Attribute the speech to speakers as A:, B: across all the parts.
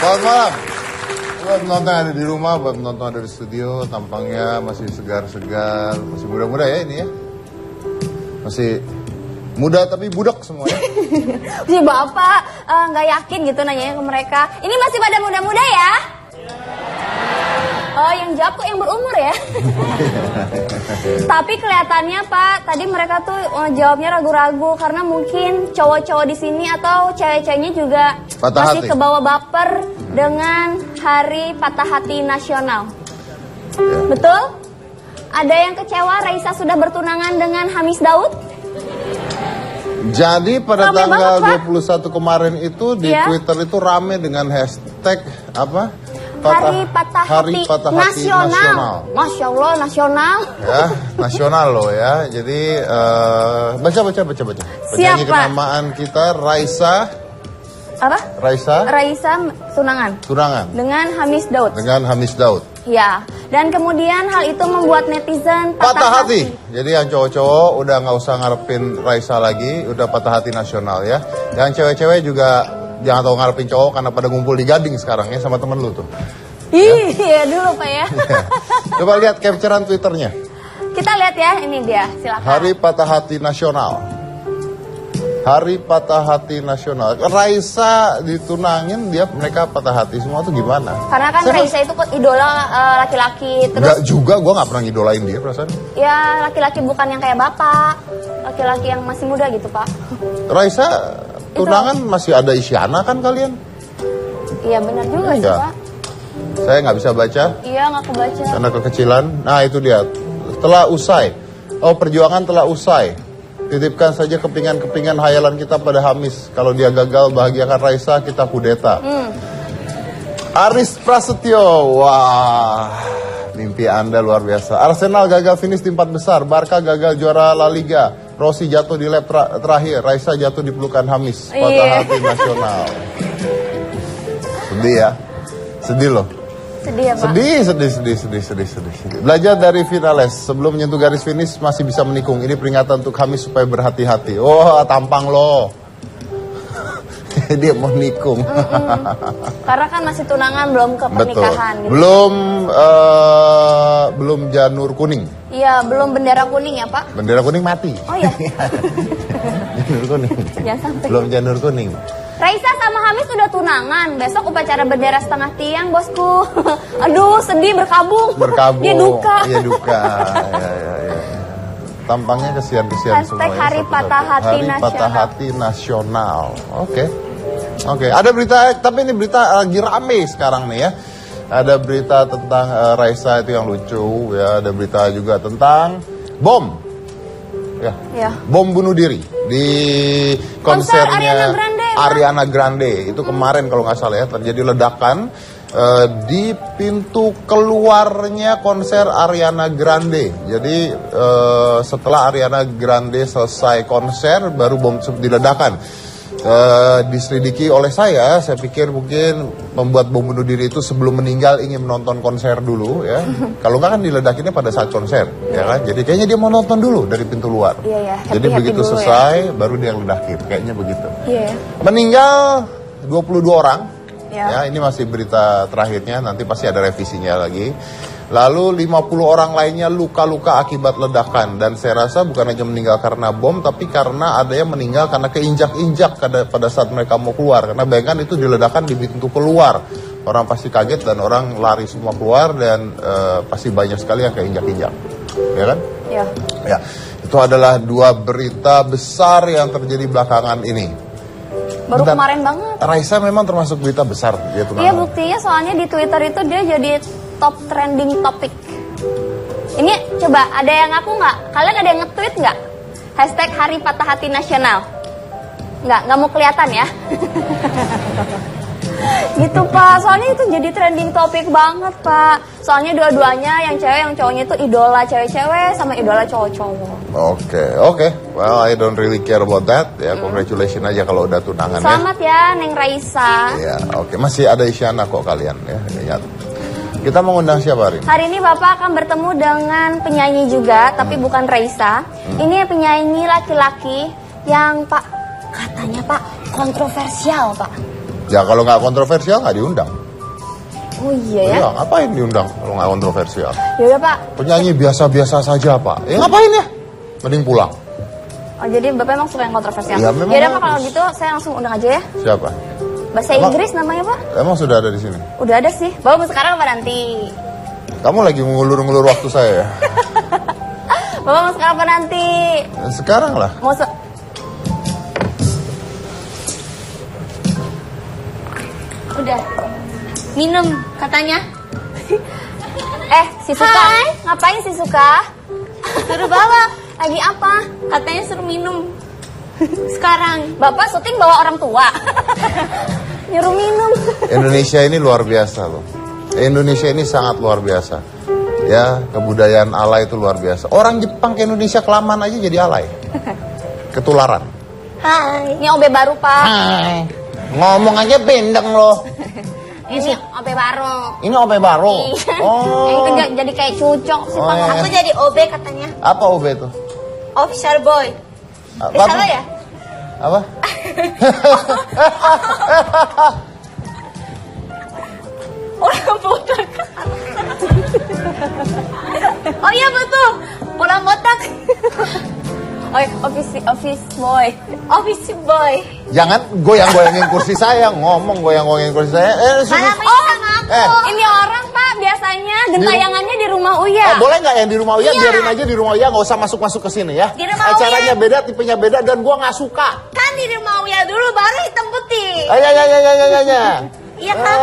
A: Selamat malam. Buat penonton ada di rumah, buat penonton ada di studio, tampangnya masih segar-segar, masih muda-muda ya ini ya. Masih muda tapi budak semua ya.
B: Si Bapak nggak yakin gitu nanyanya ke mereka. Ini masih pada muda-muda ya? Oh, yang jawab kok yang berumur ya? Tapi kelihatannya Pak, tadi mereka tuh jawabnya ragu-ragu karena mungkin cowok-cowok di sini atau cewek-ceweknya juga
A: Patah
B: masih
A: hati.
B: kebawa baper dengan Hari Patah Hati Nasional.
A: Ya.
B: Betul? Ada yang kecewa Raisa sudah bertunangan dengan Hamis Daud?
A: Jadi pada
B: Rame
A: tanggal
B: banget,
A: 21 kemarin itu di
B: Iya.
A: Twitter itu rame dengan hashtag apa?
B: Hari Patah Hati Nasional. Masya Allah, nasional.
A: Ya, nasional loh ya. Jadi baca. Penyanyi
B: Siapa?
A: kenamaan kita Raisa
B: Apa?
A: Raisa
B: tunangan dengan Hamis Daud.
A: dengan Hamis Daud.
B: Ya, dan kemudian hal itu membuat netizen
A: Patah hati. Jadi yang cowok-cowok udah nggak usah ngarepin Raisa lagi, udah patah hati nasional ya. Yang cewek-cewek juga jangan tahu ngarepin cowok karena pada ngumpul di Gading sekarang ya sama temen lu tuh.
B: Iya dulu Pak ya.
A: Coba lihat capturean Twitternya.
B: Kita lihat ya, ini dia, silakan.
A: Hari Patah Hati Nasional. Hari Patah Hati Nasional. Raisa ditunangin, mereka patah hati semua tuh gimana?
B: Karena kan Raisa itu kok idola laki-laki,
A: Enggak
B: terus
A: juga, gue nggak pernah ngidolain dia perasaan.
B: ya laki-laki bukan yang kayak bapak, laki-laki yang masih muda gitu Pak.
A: Raisa tunangan masih ada Isyana kan kalian?
B: Iya benar juga sih
A: Iya.
B: Pak.
A: Saya nggak bisa baca
B: Iya nggak kebaca.
A: karena kekecilan. Nah itu dia. Telah usai. Oh, perjuangan telah usai. Titipkan saja kepingan-kepingan hayalan kita pada Hamis. Kalau dia gagal, bahagiakan Raisa, kita kudeta. Aris Prasetyo, wah, mimpi Anda luar biasa. Arsenal gagal finish di 4 besar, Barca gagal juara La Liga, Rossi jatuh di lap terakhir, Raisa jatuh di pelukan Hamis. Patah
B: Iya.
A: hati nasional. Sedih ya, sedih loh.
B: Sedih ya Pak.
A: Sedih. Belajar dari finales. Sebelum menyentuh garis finish masih bisa menikung. Ini peringatan untuk Hamis supaya berhati-hati. Oh, tampang lo. Dia mau nikung.
B: Karena kan masih tunangan, belum ke
A: Betul.
B: pernikahan gitu.
A: Belum janur kuning.
B: Iya, belum bendera kuning ya Pak.
A: Bendera kuning mati.
B: Oh ya,
A: Janur kuning.
B: jangan sampai.
A: Belum janur kuning.
B: Raisa sama Hamis sudah tunangan. Besok upacara bendera setengah tiang, bosku. Aduh, sedih berkabung.
A: Berkabung.
B: Dia duka.
A: Iya duka. Ya. Tampangnya kesian-kesian semua.
B: Hashtag Hari Patah Hati
A: Hari
B: Nasional.
A: Patah Hati Nasional. Oke. Ada berita, tapi ini berita lagi rame sekarang nih ya. Ada berita tentang Raisa itu yang lucu ya. Ada berita juga tentang bom. Ya. Bom bunuh diri di konsernya Ariana Grande. Itu kemarin kalau nggak salah ya, terjadi ledakan di pintu keluarnya konser Ariana Grande. Jadi setelah Ariana Grande selesai konser baru bom diledakan. Diselidiki oleh saya pikir mungkin membuat bom bunuh diri itu sebelum meninggal ingin menonton konser dulu ya. Kalau nggak kan diledakinnya pada saat konser ya kan. Jadi kayaknya dia mau nonton dulu dari pintu luar.
B: Iya,
A: Jadi
B: happy
A: begitu
B: dulu
A: selesai baru dia ledakin, kayaknya begitu.
B: Iya.
A: Meninggal 22 orang.
B: Ya.
A: Ya, ini masih berita terakhirnya, nanti pasti ada revisinya lagi. Lalu 50 orang lainnya luka-luka akibat ledakan. Dan saya rasa bukan hanya meninggal karena bom, tapi karena ada yang meninggal karena keinjak-injak pada saat mereka mau keluar. Karena bayangkan itu diledakan di pintu keluar. Orang pasti kaget dan orang lari semua keluar dan pasti banyak sekali yang keinjak-injak. Ya kan?
B: Iya.
A: Ya, itu adalah 2 berita besar yang terjadi belakangan ini.
B: Baru
A: Bentar.
B: kemarin banget.
A: Raisa memang termasuk berita besar dia tunangan.
B: Iya, buktinya soalnya di Twitter itu dia jadi top trending topic. Ini coba ada yang ngaku nggak? Kalian ada yang nge-tweet nggak? Hashtag Hari Patah Hati Nasional. Nggak mau kelihatan ya. Gitu Pak, soalnya itu jadi trending topik banget Pak. Soalnya dua-duanya yang cewek yang cowoknya itu idola cewek-cewek sama idola cowok-cowok.
A: Oke. Well, I don't really care about that. Ya, congratulations aja kalau udah tunangan
B: Selamat ya Neng Raisa.
A: ya. Ya, oke. Masih ada Isyana kok kalian ya. Ingat. Kita mau ngundang siapa hari ini?
B: Hari ini Bapak akan bertemu dengan penyanyi juga, tapi bukan Raisa. Ini penyanyi laki-laki yang Pak, katanya Pak, kontroversial Pak.
A: Ya kalau nggak kontroversial nggak diundang.
B: Oh iya ya.
A: Iya, ngapain diundang kalau nggak kontroversial?
B: Ya udah Pak.
A: Penyanyi biasa-biasa saja Pak. Ya ngapain ya? Mending pulang.
B: Oh jadi Bapak emang suka yang kontroversial?
A: Iya, memang
B: Ya udah Pak,
A: bagus.
B: kalau gitu saya langsung undang aja ya.
A: Siapa?
B: Bahasa
A: Emang-
B: Inggris namanya Pak?
A: Emang sudah ada di sini?
B: Udah ada sih. Bapak mau sekarang apa nanti?
A: Kamu lagi mengulur-ngulur waktu saya ya?
B: Bapak mau sekarang apa nanti?
A: Sekarang lah.
B: Mau Udah. Minum katanya. Si Suka. Ngapain si Suka? Suruh bawa. Lagi apa? Katanya suruh minum. Sekarang. Bapak syuting bawa orang tua. Nyuruh minum.
A: Indonesia ini luar biasa loh. Indonesia ini sangat luar biasa. Ya, kebudayaan alay itu luar biasa. Orang Jepang ke Indonesia kelamaan aja jadi alay. Ketularan.
B: Hai. Ini OB baru, Pak.
A: Hai. Ngomong aja bendeng loh.
B: Ini OB baru.
A: Ini OB baru.
B: Oh. Yang jadi kayak cucok sih,
A: Oh,
B: Pak.
A: iya.
B: Aku jadi OB katanya.
A: Apa OB itu?
B: Official boy.
A: Apa?
B: Salah ya?
A: Apa?
B: Orang botak. Oh iya betul. Orang botak. Oh, office boy. Office boy.
A: Jangan goyang-goyangin kursi saya, ngomong goyang-goyangin kursi saya.
B: Malah sama aku. Ini orang Pak biasanya gentayangannya di rumah Uya.
A: Boleh nggak yang di rumah Uya?
B: Iya.
A: Biarin aja di rumah Uya, nggak usah masuk-masuk ke sini ya.
B: Di rumah
A: Acaranya
B: Uya.
A: beda, tipenya beda, dan gua nggak suka.
B: Kan di rumah Uya dulu baru hitam putih.
A: Ya.
B: Iya kan?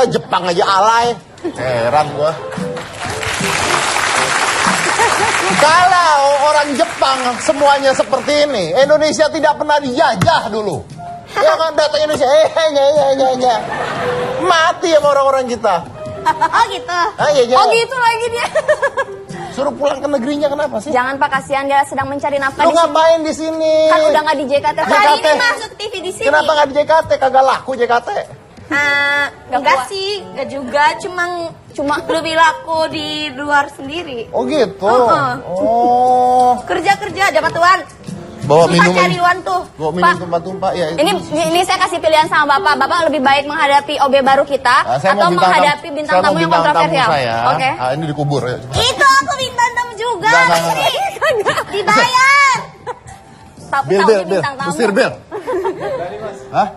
A: Jepang aja alay. Heran gua. Kalau orang Jepang semuanya seperti ini, Indonesia tidak pernah dijajah dulu. Ya kan datang Indonesia, nya. Mati sama orang-orang kita.
B: Oh gitu.
A: Iya.
B: Oh gitu lagi dia.
A: Suruh pulang ke negerinya kenapa sih?
B: Jangan Pak, kasihan dia sedang mencari nafkah
A: Lu
B: di sini.
A: ngapain di sini?
B: Kan udah nggak di JKT.
A: JKT.
B: Hari ini masuk TV di sini.
A: Kenapa nggak di JKT? Kagak laku JKT.
B: Enggak sih, enggak juga, cuma lebih laku di luar sendiri.
A: Oh gitu.
B: Oh. Kerja dapat uang.
A: Bawa
B: Susah
A: minum.
B: cari uang tuh.
A: Bawa minum
B: Pak,
A: tumpah-tumpah ya.
B: ini saya kasih pilihan sama Bapak. Bapak lebih baik menghadapi OB baru kita
A: Saya
B: atau
A: mau bintang
B: menghadapi
A: tamu-
B: bintang
A: saya
B: tamu
A: mau
B: yang
A: bintang
B: kontroversial.
A: tamu saya.
B: Oke.
A: Ini dikubur ya.
B: Itu aku bintang tamu juga.
A: Enggak.
B: Dibayar. Tapi
A: Bil.
B: bintang tamu.
A: Usir Bil. Hah?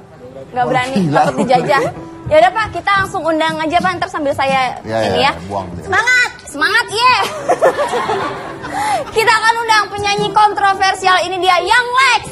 B: Nggak berani,
A: gila.
B: takut dijajah. Ya udah Pak, kita langsung undang aja Pak, ntar sambil saya ini ya.
A: Buang dia.
B: Semangat ya. Kita akan undang penyanyi kontroversial, ini dia Young Lex.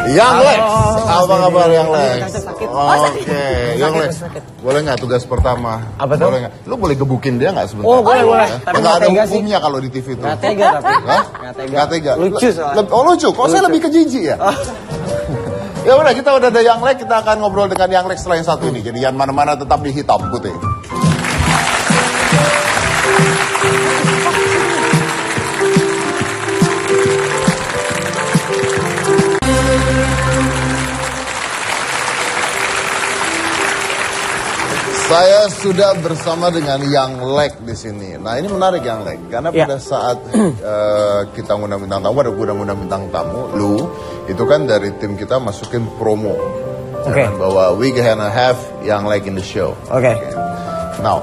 A: Young Lex, apa kabar Young Lex?
C: Sakit.
A: Oke, Young Lex, boleh nggak tugas pertama?
C: Apa tuh?
A: Boleh nggak? Lu boleh gebukin dia nggak sebentar?
C: Oh, boleh.
A: Ya?
C: Tapi
A: Nggak
C: nggak
A: ada
C: tega sih.
A: hukumnya kalau di TV itu.
C: Nggak tega tapi.
A: Hah?
C: Nggak tega.
A: Nggak tega.
C: Lucu soalnya.
A: Oh lucu, kok saya lebih ke jijik ya? Ya udah, kita udah ada Young Lex, kita akan ngobrol dengan Young Lex setelah yang satu ini. Jadi yang mana-mana tetap di hitam putih. Saya sudah bersama dengan Young Lex di sini. Nah ini menarik Young Lex, karena
C: Ya.
A: pada saat kita ngundang bintang tamu, ada ngundang bintang tamu, lu itu kan dari tim kita masukin promo,
C: Oke.
A: ya kan, bahwa we gonna have Young Lex in the show.
C: Oke.
A: Now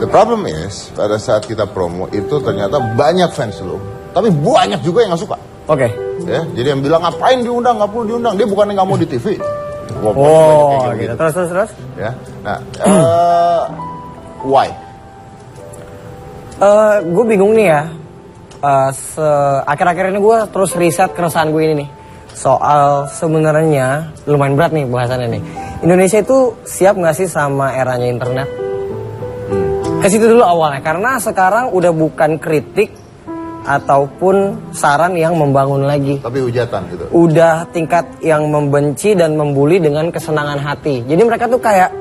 A: the problem is pada saat kita promo itu ternyata banyak fans lu, tapi banyak juga yang nggak suka.
C: Oke.
A: Ya, jadi yang bilang ngapain diundang, nggak perlu diundang, dia bukannya nggak mau di TV. Wah, banyak
C: Oh,
A: kayak
C: gitu. Terus.
A: Ya, nah, why?
C: Gue bingung nih ya. Akhir-akhir ini gue terus riset keresahan gue ini nih. Soal sebenarnya lumayan berat nih bahasannya nih. Indonesia itu siap nggak sih sama eranya internet? Ke situ dulu awalnya, karena sekarang udah bukan kritik ataupun saran yang membangun lagi.
A: Tapi hujatan gitu.
C: Udah tingkat yang membenci dan membuli dengan kesenangan hati. Jadi mereka tuh kayak,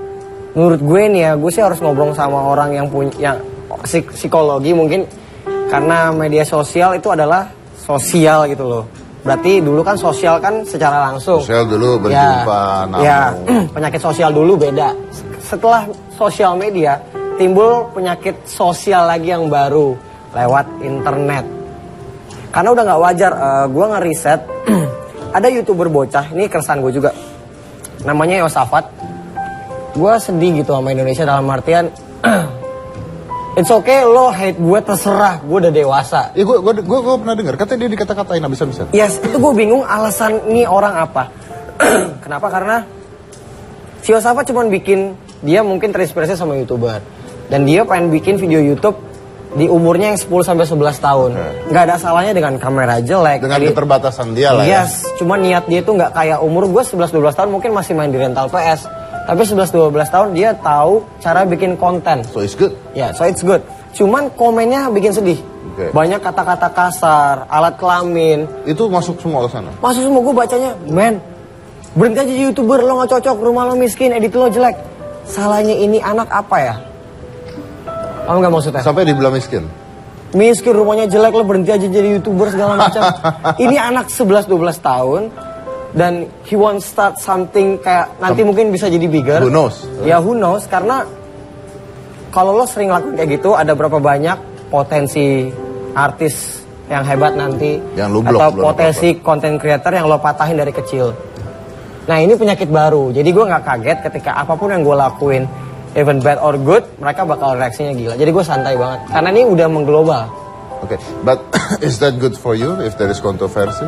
C: menurut gue nih ya, gue sih harus ngobrol sama orang yang punya psikologi mungkin, karena media sosial itu adalah sosial gitu loh. Berarti dulu kan sosial kan secara langsung.
A: Sosial dulu berjumpa,
C: Ya, penyakit sosial dulu beda. Setelah sosial media, timbul penyakit sosial lagi yang baru lewat internet. Karena udah nggak wajar, gue ngeriset ada YouTuber bocah, ini keresahan gue juga, namanya Yosafat. Gue sedih gitu sama Indonesia dalam artian it's okay lo hate gue terserah, gue udah dewasa.
A: Ya gue pernah dengar, katanya dia dikata-katain habis-habisan.
C: Yes, itu gue bingung alasan ini orang apa. Kenapa? Karena si Yosafat cuman bikin, dia mungkin terinspirasi sama YouTuber. Dan dia pengen bikin video YouTube di umurnya yang 10-11 tahun. Nggak ada salahnya dengan kamera jelek.
A: Dengan keterbatasan dia lah ya.
C: Yes, cuma niat dia tuh nggak kayak umur gue 11-12 tahun mungkin masih main di rental PS. Tapi 11-12 tahun dia tahu cara bikin konten.
A: So it's good.
C: Ya, so it's good. Cuman komennya bikin sedih.
A: Okay.
C: Banyak kata-kata kasar, alat kelamin.
A: Itu masuk semua ke sana.
C: Masuk semua, gue bacanya, men, berhenti aja jadi YouTuber, lo gak cocok, rumah lo miskin, edit lo jelek. Salahnya ini anak apa ya? Kamu gak maksudnya?
A: Sampai dibilang miskin.
C: Miskin, rumahnya jelek, lo berhenti aja jadi YouTuber segala macam. Ini anak 11-12 tahun, dan he wants start something kayak nanti mungkin bisa jadi bigger.
A: Who knows?
C: Ya who knows, karena kalau lo sering lakukan kayak gitu, ada berapa banyak potensi artis yang hebat nanti.
A: Yang lu blok,
C: atau
A: belum
C: potensi content creator yang lo patahin dari kecil. Nah ini penyakit baru, jadi gue gak kaget ketika apapun yang gue lakuin, even bad or good, mereka bakal reaksinya gila. Jadi gue santai banget, karena ini udah mengglobal.
A: Oke, but is that good for you if there is controversy?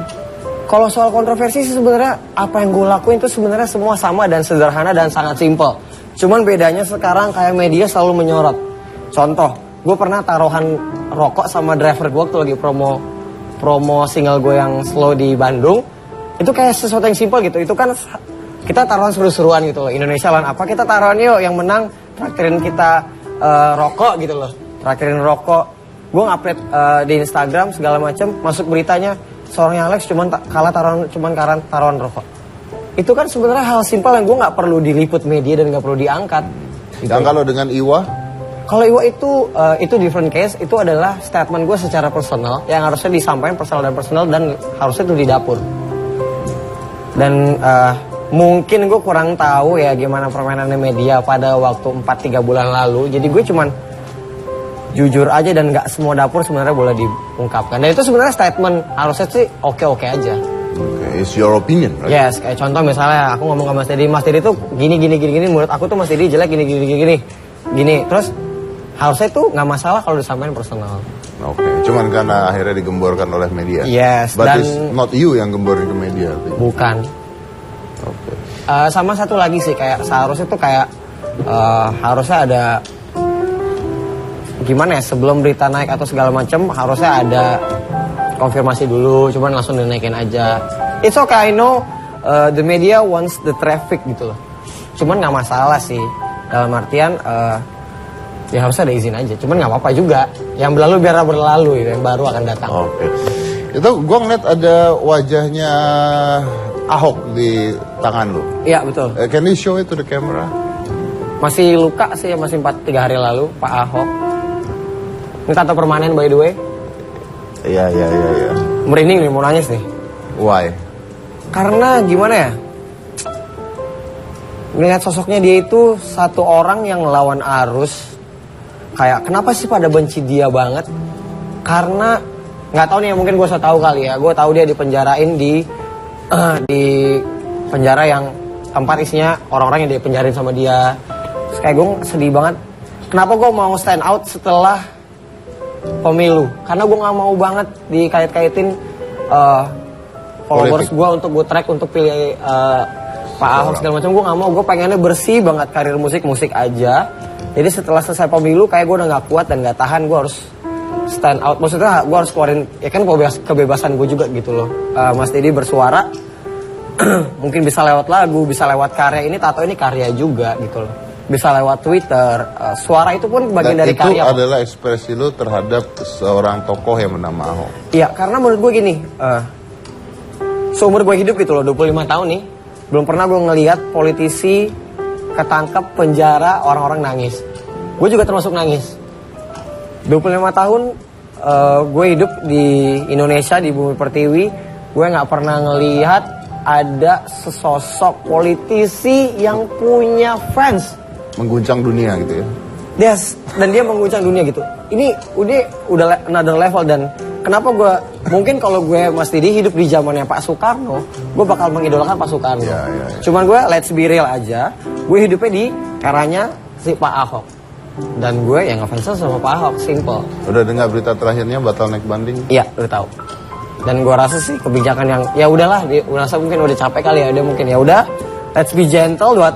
C: Kalau soal kontroversi sih sebenarnya apa yang gue lakuin itu sebenarnya semua sama dan sederhana dan sangat simple. Cuman bedanya sekarang kayak media selalu menyorot. Contoh, gue pernah taruhan rokok sama driver gue waktu lagi promo single gue yang slow di Bandung. Itu kayak sesuatu yang simple gitu. Itu kan kita taruhan seru-seruan gitu loh. Indonesia lawan apa? Kita taruhan yuk yang menang traktirin kita rokok gitu loh. Traktirin rokok. Gue ngupload di Instagram segala macam, masuk beritanya seorang Alex cuman kalah taruhan rokok. Itu kan sebenarnya hal simpel yang gue nggak perlu diliput media dan nggak perlu diangkat. Gitu.
A: Dan kalau dengan Iwa?
C: Kalau Iwa itu different case. Itu adalah statement gue secara personal yang harusnya disampaikan personal dan harusnya itu di dapur. Dan mungkin gue kurang tahu ya gimana permainannya media pada waktu 4-3 bulan lalu. Jadi gue cuman jujur aja dan nggak semua dapur sebenarnya boleh diungkapkan. Dan itu sebenarnya statement harusnya sih oke-oke aja.
A: Okay, it's your opinion, right?
C: Yes, kayak contoh misalnya aku ngomong sama Mas Teddy tuh gini, menurut aku tuh Mas Teddy jelek gini. Terus harusnya tuh nggak masalah kalau disampaikan personal.
A: Oke, cuman karena akhirnya digemborkan oleh media.
C: Yes,
A: but
C: dan
A: it's not you yang gemborin ke media.
C: Bukan.
A: Oke.
C: Sama satu lagi sih kayak seharusnya tuh kayak harusnya ada gimana ya, sebelum berita naik atau segala macam harusnya ada konfirmasi dulu, cuman langsung dinaikin aja. It's okay, I know the media wants the traffic gitu loh. Cuman nggak masalah sih, dalam artian ya harusnya ada izin aja. Cuman nggak apa-apa juga. Yang berlalu biar berlalu, gitu. Yang baru akan datang.
A: Oke. Itu gue ngeliat ada wajahnya Ahok di tangan lu.
C: Iya betul.
A: Can you show it to the camera?
C: Masih luka sih, masih 3 hari lalu Pak Ahok. Ini tato permanen by the way.
A: Iya.
C: Merinding nih, mau nangis nih.
A: Why?
C: Karena gimana ya, melihat sosoknya dia itu satu orang yang lawan arus. Kayak kenapa sih pada benci dia banget? Karena nggak tahu nih, mungkin gue so tahu kali ya. Gue tahu dia dipenjarain di penjara yang tempat isinya orang-orang yang dipenjarin sama dia. Terus kayak gue sedih banget. Kenapa gue mau stand out setelah pemilu? Karena gue nggak mau banget dikait-kaitin followers gue untuk gue track untuk pilih Pak Ahok segala macam. Gue nggak mau. Gue pengennya bersih banget karir musik aja. Jadi setelah selesai pemilu kayak gue udah nggak kuat dan nggak tahan, gue harus stand out. Maksudnya gue harus keluarin, ya kan kebebasan gue juga gitu loh. Mas Teddy bersuara mungkin bisa lewat lagu, bisa lewat karya. Ini tato ini karya juga gitu loh. Bisa lewat Twitter, suara itu pun bagian dari karya.
A: Dan itu adalah ekspresi lu terhadap seorang tokoh yang bernama Ahok.
C: Iya, karena menurut gue gini, seumur gue hidup gitu loh, 25 tahun nih, belum pernah gue ngelihat politisi ketangkep, penjara, orang-orang nangis. Gue juga termasuk nangis. 25 tahun gue hidup di Indonesia, di Bumi Pertiwi, gue gak pernah ngelihat ada sesosok politisi yang punya fans.
A: Mengguncang dunia gitu ya.
C: Yes, dan dia mengguncang dunia gitu. Ini udah another level dan kenapa gue, mungkin kalau gue Mas Didi hidup di zamannya Pak Soekarno, gue bakal mengidolakan Pak Soekarno. Cuman gue let's be real aja, gue hidupnya di eranya si Pak Ahok. Dan gue yang ngefans sama Pak Ahok, simple.
A: Udah dengar berita terakhirnya batal naik banding?
C: Iya, udah tahu. Dan gue rasa sih kebijakan yang ya udahlah, dia merasa mungkin udah capek kali ya, dia mungkin ya udah, let's be gentle 2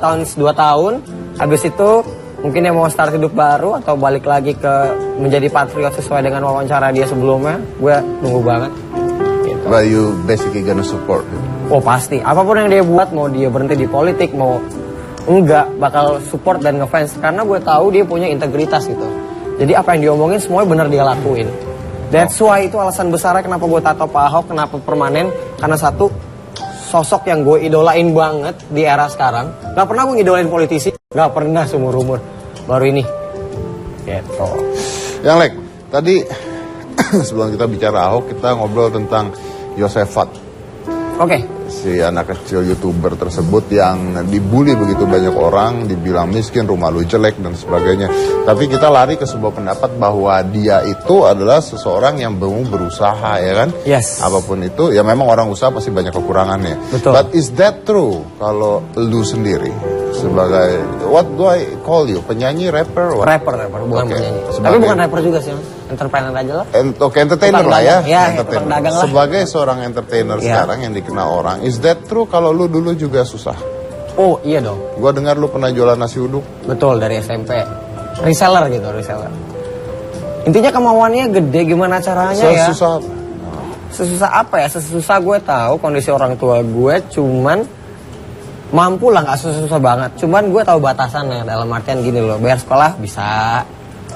C: tahun. Habis itu mungkin dia mau start hidup baru atau balik lagi ke menjadi patriot sesuai dengan wawancara dia sebelumnya. Gue nunggu banget. Gitu.
A: But you basically gonna support him?
C: Oh pasti, apapun yang dia buat, mau dia berhenti di politik, mau enggak, bakal support dan ngefans karena gue tahu dia punya integritas gitu. Jadi apa yang diomongin semuanya benar dia lakuin. That's why itu alasan besarnya kenapa gue tato Pak Ahok, kenapa permanen. Karena satu, sosok yang gue idolain banget di era sekarang. Gak pernah gue ngidolain politisi, gak pernah seumur-umur. Baru ini. Gitu.
A: Yang Lek, tadi sebelum kita bicara Ahok, kita ngobrol tentang Yosefat.
C: Oke.
A: Si anak kecil YouTuber tersebut yang dibully begitu banyak orang, dibilang miskin, rumah lu jelek, dan sebagainya. Tapi kita lari ke sebuah pendapat bahwa dia itu adalah seseorang yang mau berusaha, ya kan?
C: Yes.
A: Apapun itu, ya memang orang usaha pasti banyak kekurangannya.
C: Betul.
A: But is that true kalau lu sendiri sebagai, what do I call you? Penyanyi, rapper? What?
C: Rapper, bukan
A: Oke.
C: penyanyi.
A: Sebagai-
C: Tapi bukan rapper juga sih, Mas. Entrepreneur aja lah.
A: Oke, entertainer
C: Tukang
A: lah ya.
C: dagang. Ya,
A: Entertainer.
C: tukang dagang lah.
A: Sebagai seorang entertainer
C: Ya.
A: sekarang yang dikenal orang, is that true kalau lu dulu juga susah?
C: Oh iya dong.
A: Gua dengar lu pernah jualan nasi uduk.
C: Betul, dari SMP. Reseller gitu, reseller. Intinya kemauannya gede, gimana caranya ya?
A: Susah.
C: Sesusah apa ya? Sesusah gue tahu kondisi orang tua gue, cuman mampu lah, nggak susah-susah banget. Cuman gue tahu batasannya, dalam artian gini loh, bayar sekolah bisa.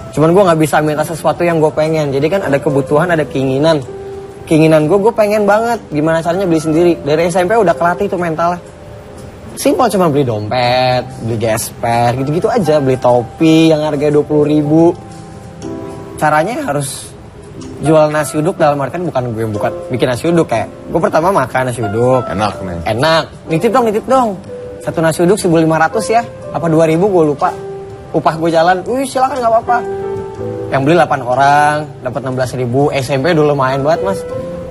C: Cuman gue nggak bisa minta sesuatu yang gue pengen. Jadi kan ada kebutuhan, ada keinginan. Keinginan gue pengen banget. Gimana caranya beli sendiri. Dari SMP udah kelatih tuh mentalnya. Simpel, cuma beli dompet, beli gesper, gitu-gitu aja. Beli topi yang harganya 20.000. Caranya harus jual nasi uduk, dalam artian bukan bikin nasi uduk kayak. Gue pertama makan nasi uduk.
A: Enak nih.
C: Enak. Nitip dong. Satu nasi uduk 1.500 ya. Apa 2.000 gue lupa. Upah gue jalan, silakan nggak apa-apa. Yang beli 8 orang, dapat 16.000. SMP dulu lumayan banget mas.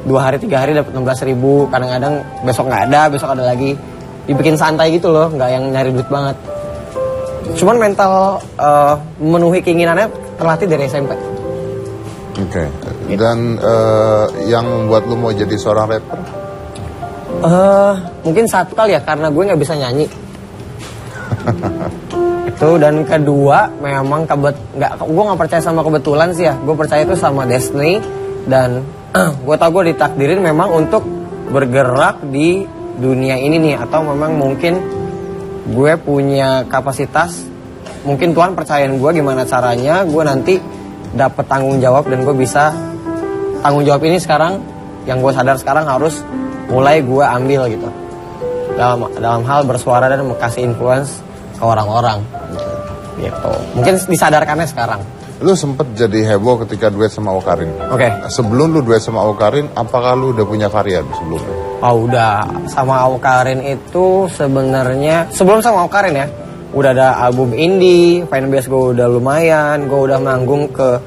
C: 2 hari 3 hari dapat 16.000. Kadang-kadang besok nggak ada, besok ada lagi. Dibikin santai gitu loh, nggak yang nyari duit banget. Cuman mental memenuhi keinginannya terlatih dari SMP.
A: Oke. Dan yang membuat lu mau jadi seorang rapper?
C: Mungkin satu kali ya, karena gue nggak bisa nyanyi. Itu, dan kedua memang gue nggak percaya sama kebetulan sih ya. Gue percaya itu sama destiny, dan gue tau gue ditakdirin memang untuk bergerak di dunia ini nih, atau memang mungkin gue punya kapasitas, mungkin Tuhan percayain gue gimana caranya gue nanti dapat tanggung jawab, dan gue bisa tanggung jawab ini sekarang, yang gue sadar sekarang harus mulai gue ambil gitu, dalam hal bersuara dan kasih influence ke orang-orang gitu. Mungkin disadarkannya sekarang.
A: Lu sempet jadi heboh ketika duet sama Awkarin.
C: Oke.
A: Sebelum lu duet sama Awkarin, apakah lu udah punya karya sebelumnya?
C: Oh udah, sama Awkarin itu sebenarnya sebelum sama Awkarin ya, udah ada album indie, fanbase gue udah lumayan, gue udah manggung ke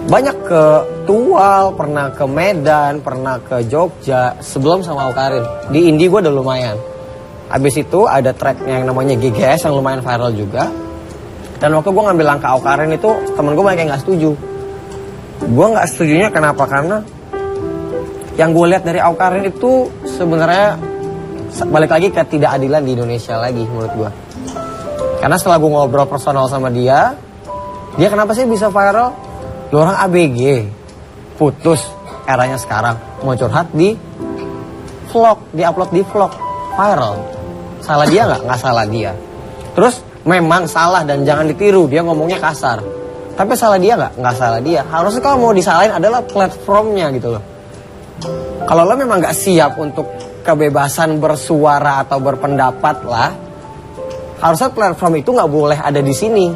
C: banyak, ke Tual, pernah ke Medan, pernah ke Jogja sebelum sama Awkarin. Di indie gue udah lumayan. Abis itu ada tracknya yang namanya GGS yang lumayan viral juga. Dan waktu gue ngambil langkah Awkarin itu, temen gue banyak yang gak setuju. Gue gak setujunya kenapa? Karena yang gue lihat dari Awkarin itu sebenarnya balik lagi ke ketidakadilan di Indonesia lagi menurut gue. Karena setelah gue ngobrol personal sama dia kenapa sih bisa viral? Lu orang ABG, putus, eranya sekarang, mau curhat di vlog, di-upload di vlog, viral. Salah dia nggak? Nggak salah dia. Terus memang salah dan jangan ditiru, dia ngomongnya kasar. Tapi salah dia nggak? Nggak salah dia. Harusnya kalau mau disalahin adalah platformnya gitu loh. Kalau lo memang nggak siap untuk kebebasan bersuara atau berpendapat lah, harusnya platform itu nggak boleh ada di sini,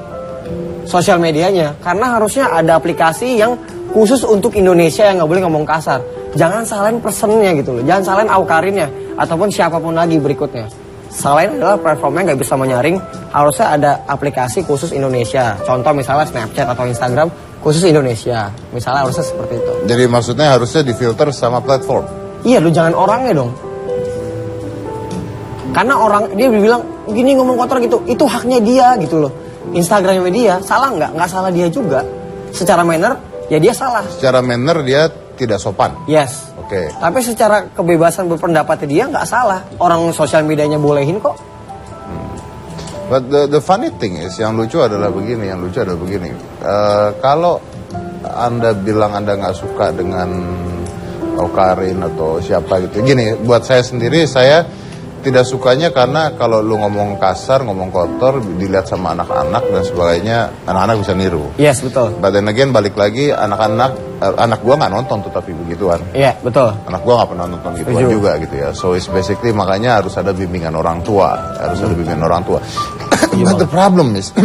C: sosial medianya. Karena harusnya ada aplikasi yang khusus untuk Indonesia yang nggak boleh ngomong kasar. Jangan salahin personnya gitu loh, jangan salahin Awkarinnya ataupun siapapun lagi berikutnya. Selain adalah platformnya nggak bisa menyaring, harusnya ada aplikasi khusus Indonesia. Contoh misalnya Snapchat atau Instagram, khusus Indonesia. Misalnya harusnya seperti itu.
A: Jadi maksudnya harusnya difilter sama platform.
C: Iya, lu jangan orangnya dong. Karena orang dia bilang gini ngomong kotor gitu, itu haknya dia gitu loh. Instagramnya dia salah nggak? Nggak salah dia juga. Secara manner ya dia salah.
A: Secara manner dia tidak sopan.
C: Yes.
A: Oke.
C: Tapi secara kebebasan berpendapatnya dia nggak salah. Orang sosial medianya bolehin kok.
A: But the funny thing is, yang lucu adalah begini. Kalau Anda bilang Anda nggak suka dengan Karin atau siapa gitu. Gini, buat saya sendiri, saya tidak sukanya karena kalau lu ngomong kasar, ngomong kotor, dilihat sama anak-anak dan sebagainya, anak-anak bisa niru.
C: Yes, betul.
A: But then again, balik lagi, anak gua nggak nonton tuh tapi begituan.
C: Iya, betul.
A: Anak gua nggak pernah nonton gituan
C: Setuju.
A: juga gitu ya. So it's basically makanya harus ada bimbingan orang tua, But the problem is,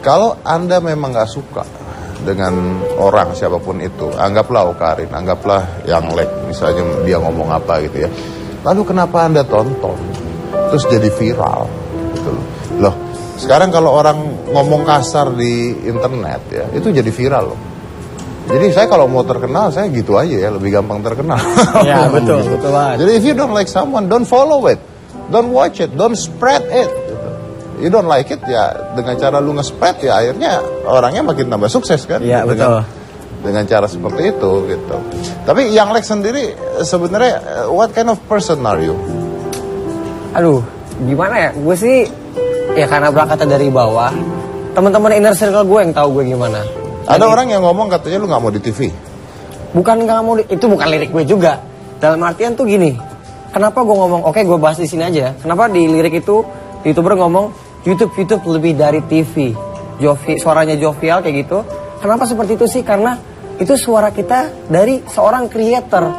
A: kalau Anda memang nggak suka dengan orang siapapun itu, anggaplah Karin, anggaplah yang misalnya dia ngomong apa gitu ya. Lalu kenapa Anda tonton? Terus jadi viral gitu loh. Sekarang kalau orang ngomong kasar di internet ya, itu jadi viral loh. Jadi saya kalau mau terkenal, saya gitu aja ya, lebih gampang terkenal.
C: Ya, betul banget.
A: Jadi if you don't like someone, don't follow it, don't watch it, don't spread it. Gitu. You don't like it ya, dengan cara lu nge-spread ya, akhirnya orangnya makin tambah sukses kan?
C: Iya, betul.
A: Dengan cara seperti itu gitu. Tapi yang Lex sendiri sebenarnya what kind of person are you?
C: Aduh, gimana ya? Gue sih ya karena berangkatnya dari bawah. Teman-teman inner circle gue yang tahu gue gimana.
A: Ada orang yang ngomong katanya lu nggak mau di TV.
C: Bukan nggak mau, itu bukan lirik gue juga. Dalam artian tuh gini. Kenapa gue ngomong? Oke, gue bahas di sini aja. Kenapa di lirik itu YouTuber ngomong YouTube lebih dari TV. Suaranya jovial kayak gitu. Kenapa seperti itu sih? Karena itu suara kita dari seorang creator.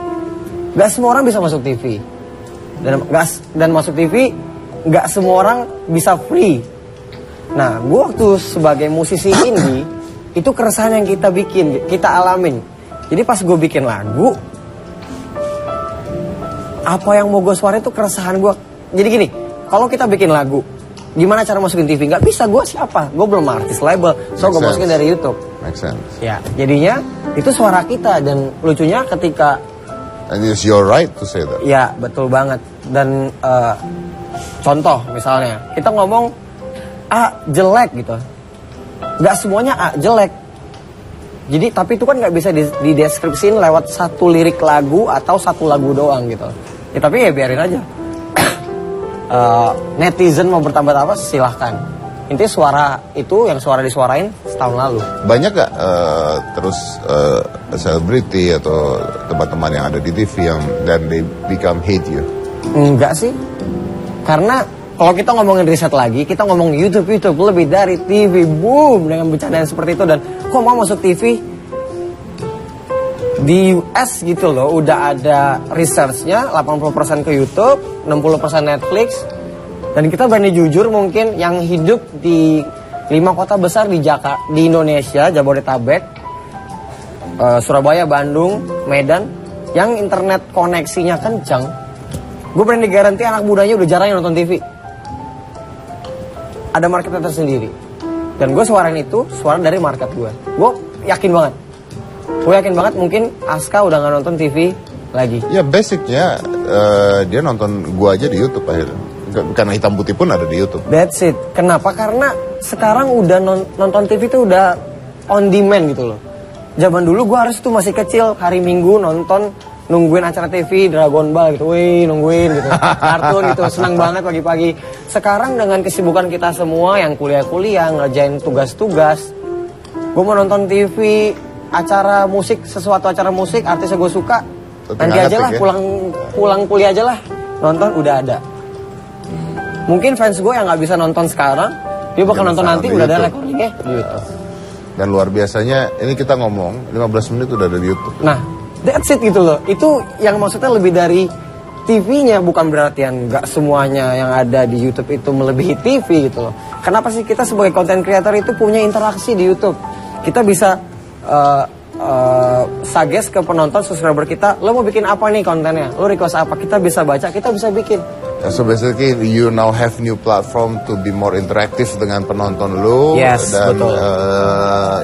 C: Gak semua orang bisa masuk TV. Dan masuk TV gak semua orang bisa free. Nah, gue waktu sebagai musisi indie, itu keresahan yang kita bikin, kita alamin. Jadi pas gue bikin lagu, apa yang mau gue suarain itu keresahan gue. Jadi gini, kalau kita bikin lagu, gimana cara masukin TV? Gak bisa, gue siapa? Gue belum artis label, so gue masukin dari YouTube.
A: Make sense.
C: Ya, jadinya itu suara kita. Dan lucunya ketika
A: And it's your right to say that.
C: ya, betul banget. Dan contoh misalnya, kita ngomong A jelek gitu. Gak semuanya A jelek. Jadi tapi itu kan gak bisa dideskripsiin lewat satu lirik lagu atau satu lagu doang gitu. Ya tapi ya biarin aja. Netizen mau bertambah-tambah silahkan. Intinya suara itu yang suara disuarain setahun lalu.
A: Banyak gak selebriti atau teman-teman yang ada di TV yang dan they become hate you?
C: Enggak sih. Karena kalau kita ngomongin riset lagi, kita ngomong YouTube lebih dari TV, boom, dengan bercandaan seperti itu. Dan kok mau masuk TV? Di US gitu loh, udah ada researchnya, 80% ke YouTube, 60% Netflix. Dan kita berani jujur, mungkin yang hidup di 5 kota besar di Indonesia, Jabodetabek, Surabaya, Bandung, Medan, yang internet koneksinya kencang, gue berani garanti anak mudanya udah jarang yang nonton TV. Ada marketnya tersendiri. Dan gue suarain itu, suara dari market gue. Gue yakin banget mungkin Aska udah gak nonton TV lagi.
A: Ya basicnya dia nonton gua aja di YouTube akhirnya. Karena hitam putih pun ada di YouTube.
C: That's it. Kenapa? Karena sekarang udah nonton TV itu udah on demand gitu loh. Zaman dulu gue harus tuh masih kecil, hari Minggu nungguin acara TV Dragon Ball gitu, nungguin gitu, kartun gitu, senang banget pagi-pagi. Sekarang dengan kesibukan kita semua yang kuliah-kuliah, ngerjain tugas-tugas, gue mau nonton TV, sesuatu acara musik, artisnya gue suka, nanti aja lah, pulang kuliah aja lah, nonton udah ada. Mungkin fans gue yang nggak bisa nonton sekarang, dia bakal nonton nanti udah ada recordingnya di YouTube.
A: Dan luar biasanya, ini kita ngomong 15 menit udah ada di YouTube.
C: Nah, that's it gitu loh. Itu yang maksudnya lebih dari TV-nya, bukan berarti yang nggak semuanya yang ada di YouTube itu melebihi TV gitu loh. Kenapa sih kita sebagai content creator itu punya interaksi di YouTube? Kita bisa suggest ke penonton, subscriber kita, lo mau bikin apa nih kontennya? Lo request apa? Kita bisa baca, kita bisa bikin.
A: So basically you now have new platform to be more interactive dengan penonton lu.
C: Yes,
A: dan
C: betul.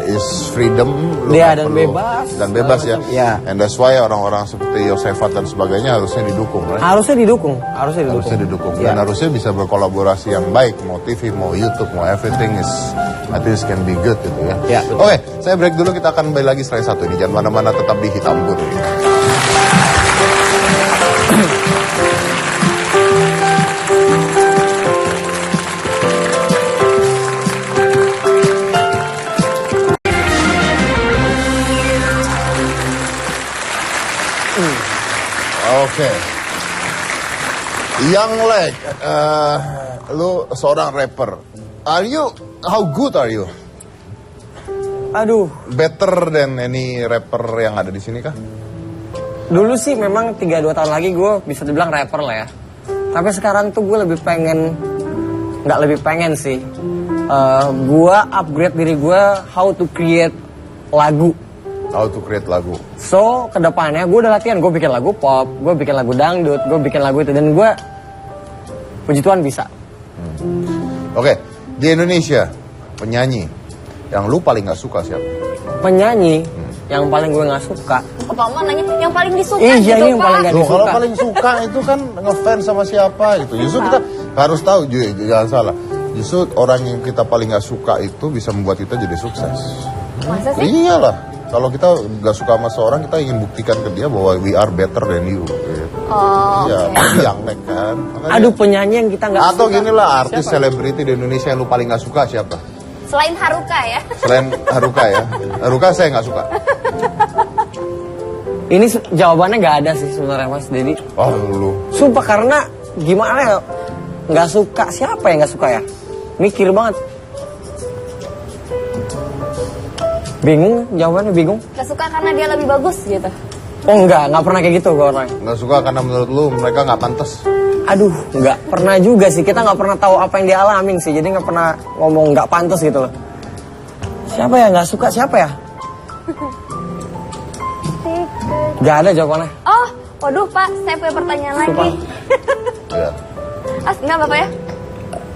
A: Is freedom lu
C: Iya,
A: nggak
C: dan
A: perlu-
C: bebas.
A: dan bebas ya.
C: Iya.
A: And that's why orang-orang seperti Yosefat dan sebagainya harusnya didukung, right?
C: Harusnya didukung. Harusnya
A: didukung
C: Iya.
A: dan harusnya bisa berkolaborasi yang baik, mau TV, mau YouTube, mau everything is I think it can be good gitu ya.
C: Ya, betul.
A: Oke, saya break dulu, kita akan kembali lagi setelah satu ini. Jangan mana-mana, tetap di Hitam Putih. Oke. Young Leg, lu seorang rapper. How good are you?
C: Aduh,
A: Better than any rapper yang ada di sini kah?
C: dulu sih memang 3-2 tahun lagi gue bisa dibilang rapper lah ya. Tapi sekarang tuh gue lebih pengen, nggak lebih pengen sih. Gue upgrade diri gue how to create lagu.
A: How to create lagu.
C: So, kedepannya gue udah latihan, gue bikin lagu pop, gue bikin lagu dangdut, gue bikin lagu itu. Dan gue, puji Tuhan bisa.
A: Oke, di Indonesia, penyanyi yang lu paling gak suka siapa?
C: Penyanyi yang paling gue gak suka.
B: Apa mau nanya yang paling disuka
C: Iya,
B: gitu,
C: ini yang
B: Pak?
C: paling gak
A: Loh,
C: disuka.
A: kalau paling suka itu kan ngefans sama siapa gitu. Justru kita harus tahu, jangan salah. Justru orang yang kita paling gak suka itu bisa membuat kita jadi sukses.
B: Masa sih?
A: Iyalah. Kalau kita gak suka sama seorang, kita ingin buktikan ke dia bahwa we are better than you. Gitu.
B: Oh,
A: Iya,
B: oke.
A: yang kan. Makanya-
C: Aduh, penyanyi yang kita gak suka.
A: Atau gini lah, artis
C: Siapa?
A: selebriti di Indonesia yang lu paling gak suka siapa?
B: Selain Haruka ya.
A: Selain Haruka ya. Haruka saya gak suka.
C: Ini jawabannya gak ada sih sebenarnya Mas Dedi.
A: Oh lu.
C: Sumpah karena gimana ya, gak suka, siapa yang gak suka ya? Mikir banget. Bingung, jawabannya bingung.
B: Gak suka karena dia lebih bagus gitu.
C: Oh enggak pernah kayak gitu gue orangnya.
A: Gak suka karena menurut lu mereka gak pantas.
C: Aduh, nggak pernah juga sih. Kita nggak pernah tahu apa yang dia alamin sih. Jadi nggak pernah ngomong nggak pantas gitu loh. Siapa ya nggak suka? Siapa ya? Gak ada jawabannya.
B: Oh, waduh Pak, saya punya pertanyaan
C: Sumpah.
B: lagi.
A: Ya.
B: Enggak Bapak ya?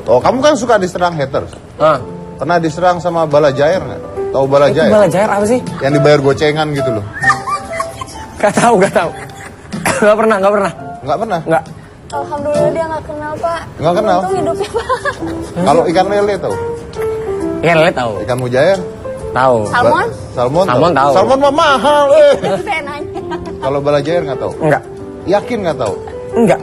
A: Oh, kamu kan suka diserang haters.
C: Ah,
A: Pernah diserang sama Bala Jair nggak? Tahu Bala
C: itu
A: Jair?
C: Bala Jair apa sih?
A: Yang dibayar gocengan gitu loh.
C: Gak tahu. Gak pernah.
A: Nggak pernah?
C: Nggak.
B: Alhamdulillah dia nggak kenal Pak.
A: Nggak kenal?
B: Untung hidupnya Pak.
A: Kalau ikan lele tahu?
C: Iya, Lele tahu.
A: Ikan mujair?
C: Tahu.
B: Salmon?
A: Salmon
C: Salmon tahu.
A: Salmon mah mahal.
B: Saya nanya.
A: Kalau Bala Jair nggak tahu?
C: Enggak.
A: Yakin nggak tahu?
C: Enggak.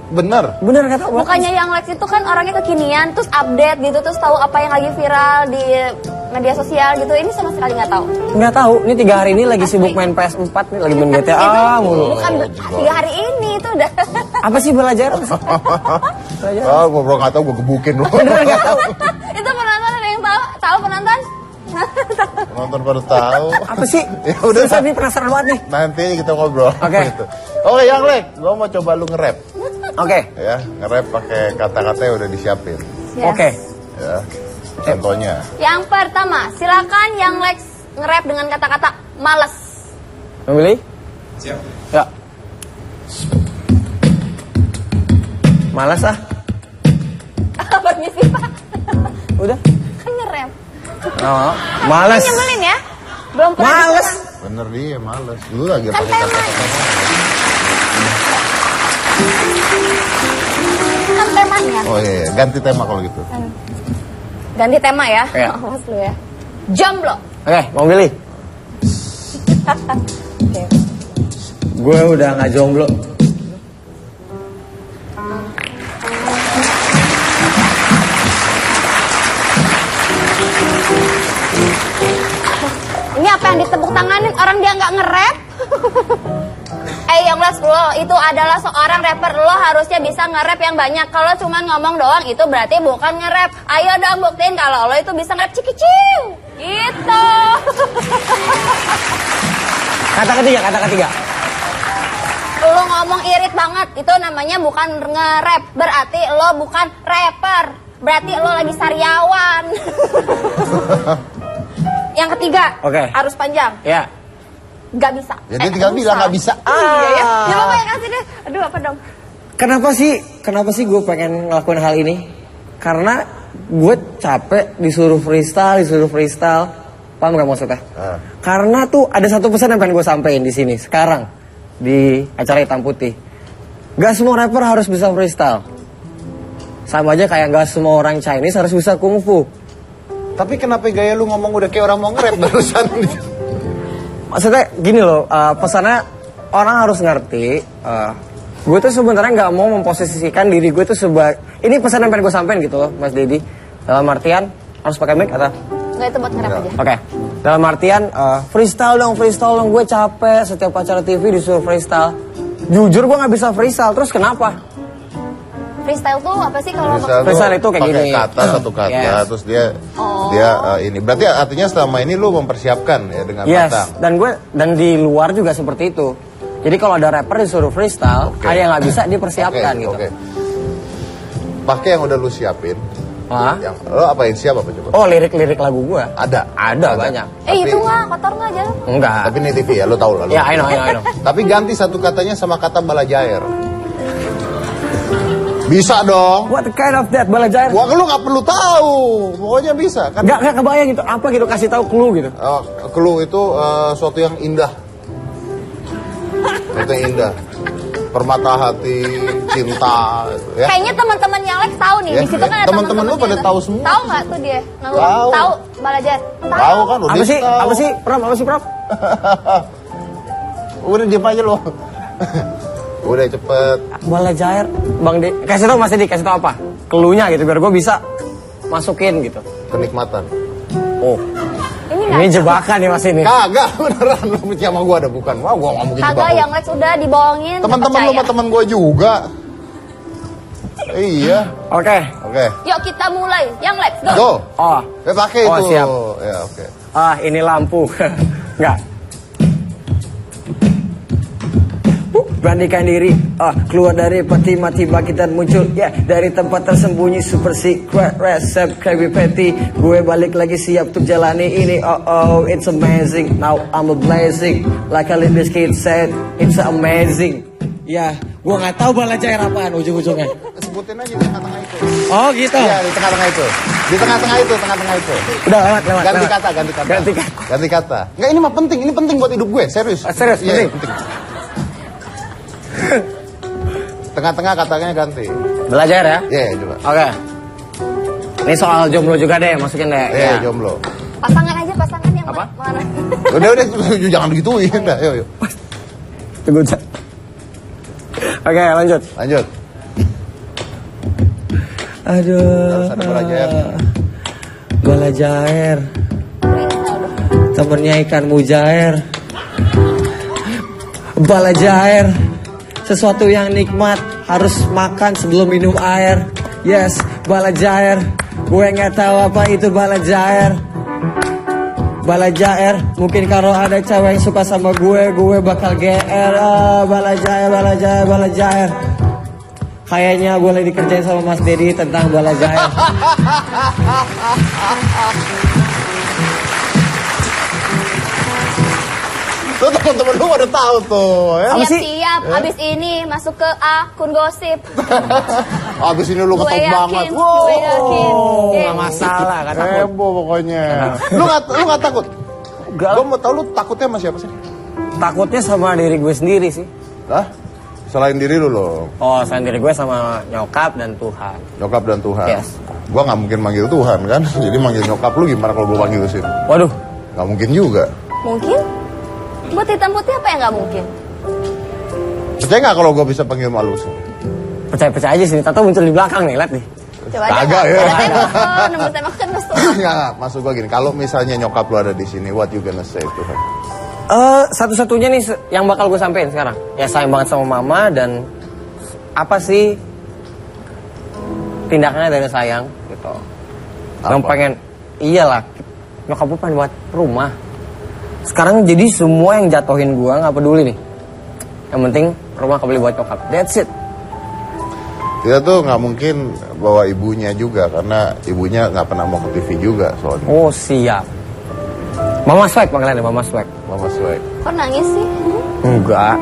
A: Bener.
C: Bener nggak tahu.
B: Bukannya yang Lex itu kan orangnya kekinian, terus update gitu, terus tahu apa yang lagi viral di media sosial gitu. Ini sama sekali nggak tahu.
C: Nggak tahu. Ini 3 hari ini lagi sibuk main PS4 nih, lagi main GTA
B: Itu
C: mulu.
B: bukan 3 hari ini itu udah.
C: Apa sih Bala Jair? Apa sih? Bala Jair.
A: Oh, gue nggak tahu, gue gebukin loh.
C: Bener nggak tahu.
B: Itu penonton ada yang tahu? Tahu penonton?
A: Nonton pada tahu.
C: Apa sih?
A: Ya udah.
C: Saya ini penasaran banget nih.
A: Nanti kita ngobrol.
C: Oke.
A: Gitu. Oke, yang Lek, gue mau coba lu nge-rap.
C: Oke.
A: Ya, nge-rap pakai kata-kata yang udah disiapin.
B: Yes.
C: Oke.
A: Ya. Contohnya.
B: Yang pertama, silakan yang Lex nge-rap dengan kata-kata males.
C: Memilih? Siap. Ya. Malas ah.
B: Permisi Pak.
C: Udah.
B: Kan nge-rap.
C: Oh, malas.
B: Nyebelin ya? Belum pernah
C: Males.
B: diserang.
A: Bener dia, males. Dulu lagi
B: Kan
A: pakai
B: tema.
A: kata-kata.
B: Kan temanya.
A: Oh iya, ganti tema kalau gitu.
B: Ganti tema ya.
C: Iya.
B: Awas lu ya. Jomblo.
C: Oke, mau pilih?
B: Oke.
C: Gue udah nggak jomblo.
B: Ini apa yang ditepuk tanganin? Orang dia nggak nge-rap. Yang Lex, lo itu adalah seorang rapper. Lo harusnya bisa nge-rap yang banyak. Kalau cuma ngomong doang itu berarti bukan nge-rap. Ayo dong buktiin kalau lo itu bisa nge-rap cikicing. Gitu.
C: Kata ketiga.
B: Lo ngomong irit banget. Itu namanya bukan nge-rap. Berarti lo bukan rapper. Berarti lo lagi sariawan. Yang ketiga,
C: Oke.
B: harus panjang.
C: Ya.
B: Gak bisa.
A: Jadi tinggal bilang nggak bisa.
B: Iya ya.
C: Ah.
B: Ya apa ya kasih deh. Aduh apa dong?
C: Kenapa sih gue pengen ngelakuin hal ini? Karena gue capek disuruh freestyle. Paham gak maksudnya? Karena tuh ada satu pesan yang pengen gue sampein di sini sekarang di acara Hitam Putih. Gak semua rapper harus bisa freestyle. Sama aja kayak gak semua orang Chinese harus bisa kungfu.
A: Tapi kenapa gaya lu ngomong udah kayak orang mau nge-rap barusan?
C: Maksudnya gini loh, pesannya orang harus ngerti. Gue tuh sebenarnya nggak mau memposisikan diri gue tuh sebagai, ini pesan yang pengen gue sampein gitu loh, Mas Dedi. Dalam artian harus pakai mic atau?
B: Nggak, itu buat nge-rap aja.
C: Oke. Dalam artian freestyle dong, gue capek setiap acara TV disuruh freestyle. Jujur gue nggak bisa freestyle, terus kenapa?
B: Freestyle tuh apa sih kalau
C: Freestyle itu kayak
A: pakai
C: gini.
A: kata satu kata,
C: Yes.
A: terus dia ini. Berarti artinya selama ini lu mempersiapkan ya dengan
C: Yes,
A: matang.
C: dan di luar juga seperti itu. Jadi kalau ada rapper disuruh freestyle, ada yang nggak bisa dipersiapkan gitu.
A: Oke. Pakai yang udah lu siapin.
C: Hah?
A: Yang lo apain siapa coba?
C: Oh, lirik-lirik lagu gue.
A: Ada
C: Banyak.
A: Tapi-
B: itu nggak kotor nggak jalan?
C: Enggak.
A: Tapi ini TV ya, lo tau lah.
C: Ya, I know.
A: Tapi ganti satu katanya sama kata balajair. Bisa dong.
C: What kind of that balajair?
A: Gua lu nggak perlu tahu, pokoknya bisa kan?
C: Nggak kebayang gitu. Apa gitu, kasih tahu clue gitu.
A: Clue itu suatu yang indah. Suatu yang indah. Permata hati, cinta, ya.
B: Kayaknya teman-temannya Alex tahu nih.
A: Ya,
B: Di situ kan ada
A: teman-teman lu pada tahu semua.
B: Tahu nggak tuh dia?
A: Tahu.
B: Tahu balajar.
A: Tahu kan? Udah
C: Apa sih?
A: tahu.
C: Apa sih, Prof?
A: Udah diem aja lo. Udah cepet.
C: Balajair. Bang De, kasih tahu Mas Dedi, kasih tahu apa? Clue-nya gitu biar gue bisa masukin gitu.
A: Kenikmatan.
C: Oh,
B: Ini nggak.
C: ini jebakan nih Mas ini.
A: Kagak, beneran lu benci sama gua ada bukan. Wah, gua ngomong gitu.
B: Kagak, yang Lex udah dibohongin.
A: Teman-teman lu sama
B: percaya.
A: teman gua juga. Iya.
C: Oke.
A: Oke.
B: Yuk kita mulai. Yang Lex, go.
A: Go.
C: Oh,
A: Pakai
C: Oh,
A: itu.
C: siap.
A: Ya, oke.
C: ini lampu. Enggak. Beranikan diri, keluar dari peti mati bangkit dan muncul, ya dari tempat tersembunyi super secret resep Krabby Patty. Gue balik lagi siap untuk jalani ini. Oh, it's amazing. Now I'm a blazing, like a little kid said, it's amazing. Ya, gue nggak tahu balajair apaan ujung-ujungnya.
A: Sebutin aja di tengah-tengah itu.
C: Oh gitu.
A: Iya, di tengah-tengah itu. Di tengah-tengah itu.
C: Udah lewat.
A: Ganti kata. Ganti kata. Enggak, ini mah penting. Ini penting buat hidup gue, serius.
C: Serius,
A: Iya,
C: penting.
A: Tengah-tengah katanya ganti.
C: Belajar ya?
A: Iya, coba.
C: Oke. Ini soal jomblo juga deh, masukin deh.
A: Iya, jomblo.
B: Pasangan yang
C: Apa?
B: mana?
A: Udah, jangan digituin dah. Yuk.
C: Tunggu. Oke, lanjut.
A: Lanjut.
C: Aduh.
A: Harus ada balajair.
C: Balajair. Temennya ikan mujair. Balajair. Sesuatu yang nikmat harus makan sebelum minum air. Yes, balajair. Gue nggak tahu apa itu balajair. Balajair. Mungkin kalau ada cewek yang suka sama gue bakal GR. Balajair. Kayaknya boleh dikerjain sama Mas Dedi tentang balajair.
A: Tuh teman-teman lu pada tahu tuh ya.
C: Apa sih?
B: Siap-siap. Abis ini masuk ke akun gosip.
A: Abis ini lu
B: Gue
A: ketop
B: yakin,
A: banget.
B: gue yakin.
C: Oh,
B: Oke.
C: nggak masalah kan aku.
A: Heboh pokoknya. Lu nggak takut?
C: Enggak.
A: Gue mau tahu lu takutnya sama siapa sih?
C: Takutnya sama diri gue sendiri sih.
A: Hah? Selain diri lu loh.
C: Oh, selain diri gue sama nyokap dan Tuhan.
A: Nyokap dan Tuhan.
C: Yes.
A: Gua nggak mungkin manggil Tuhan kan. Jadi manggil nyokap lu gimana kalau gua panggil lu sini?
C: Waduh,
A: Nggak mungkin juga.
B: Mungkin? Buat hitam putih apa yang nggak mungkin?
A: Percaya nggak kalau gua bisa panggil malu sih?
C: percaya-percaya aja sini. Tato muncul di belakang nih, lihat nih.
B: Coba aja.
A: Kagak ya.
B: Ada telepon, nomor telepon kan tuh.
A: Nggak, maksud gua gini. Kalau misalnya nyokap lu ada di sini, what you gonna say Tuhan?
C: Satu-satunya nih yang bakal gue sampein sekarang. Ya sayang banget sama mama dan apa sih tindakannya dari sayang gitu. Yang
A: Apa?
C: pengen, iyalah nyokap gue pengen buat rumah. Sekarang jadi semua yang jatuhin gue nggak peduli nih. Yang penting rumah kebeli buat nyokap. That's it.
A: Kita tuh nggak mungkin bawa ibunya juga karena ibunya nggak pernah mau ke TV juga soalnya.
C: Oh siap. Mama swag panggilannya, Mama swag.
A: Mama swag.
B: Kok nangis sih?
C: Enggak.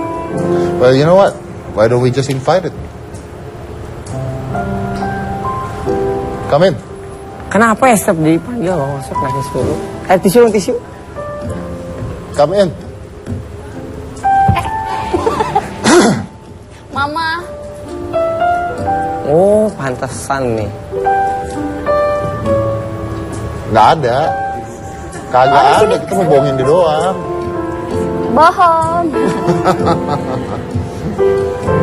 A: Well, you know what? Why don't we just invite it? Come in.
C: Kenapa ya setiap dipanggil lo masuk nangis dulu? Tisu dong, tisu.
A: Come in.
B: Mama.
C: Oh, pantesan nih.
A: Nggak ada. Kagak ada, kita mau bohongin dia doang.
B: Bohong.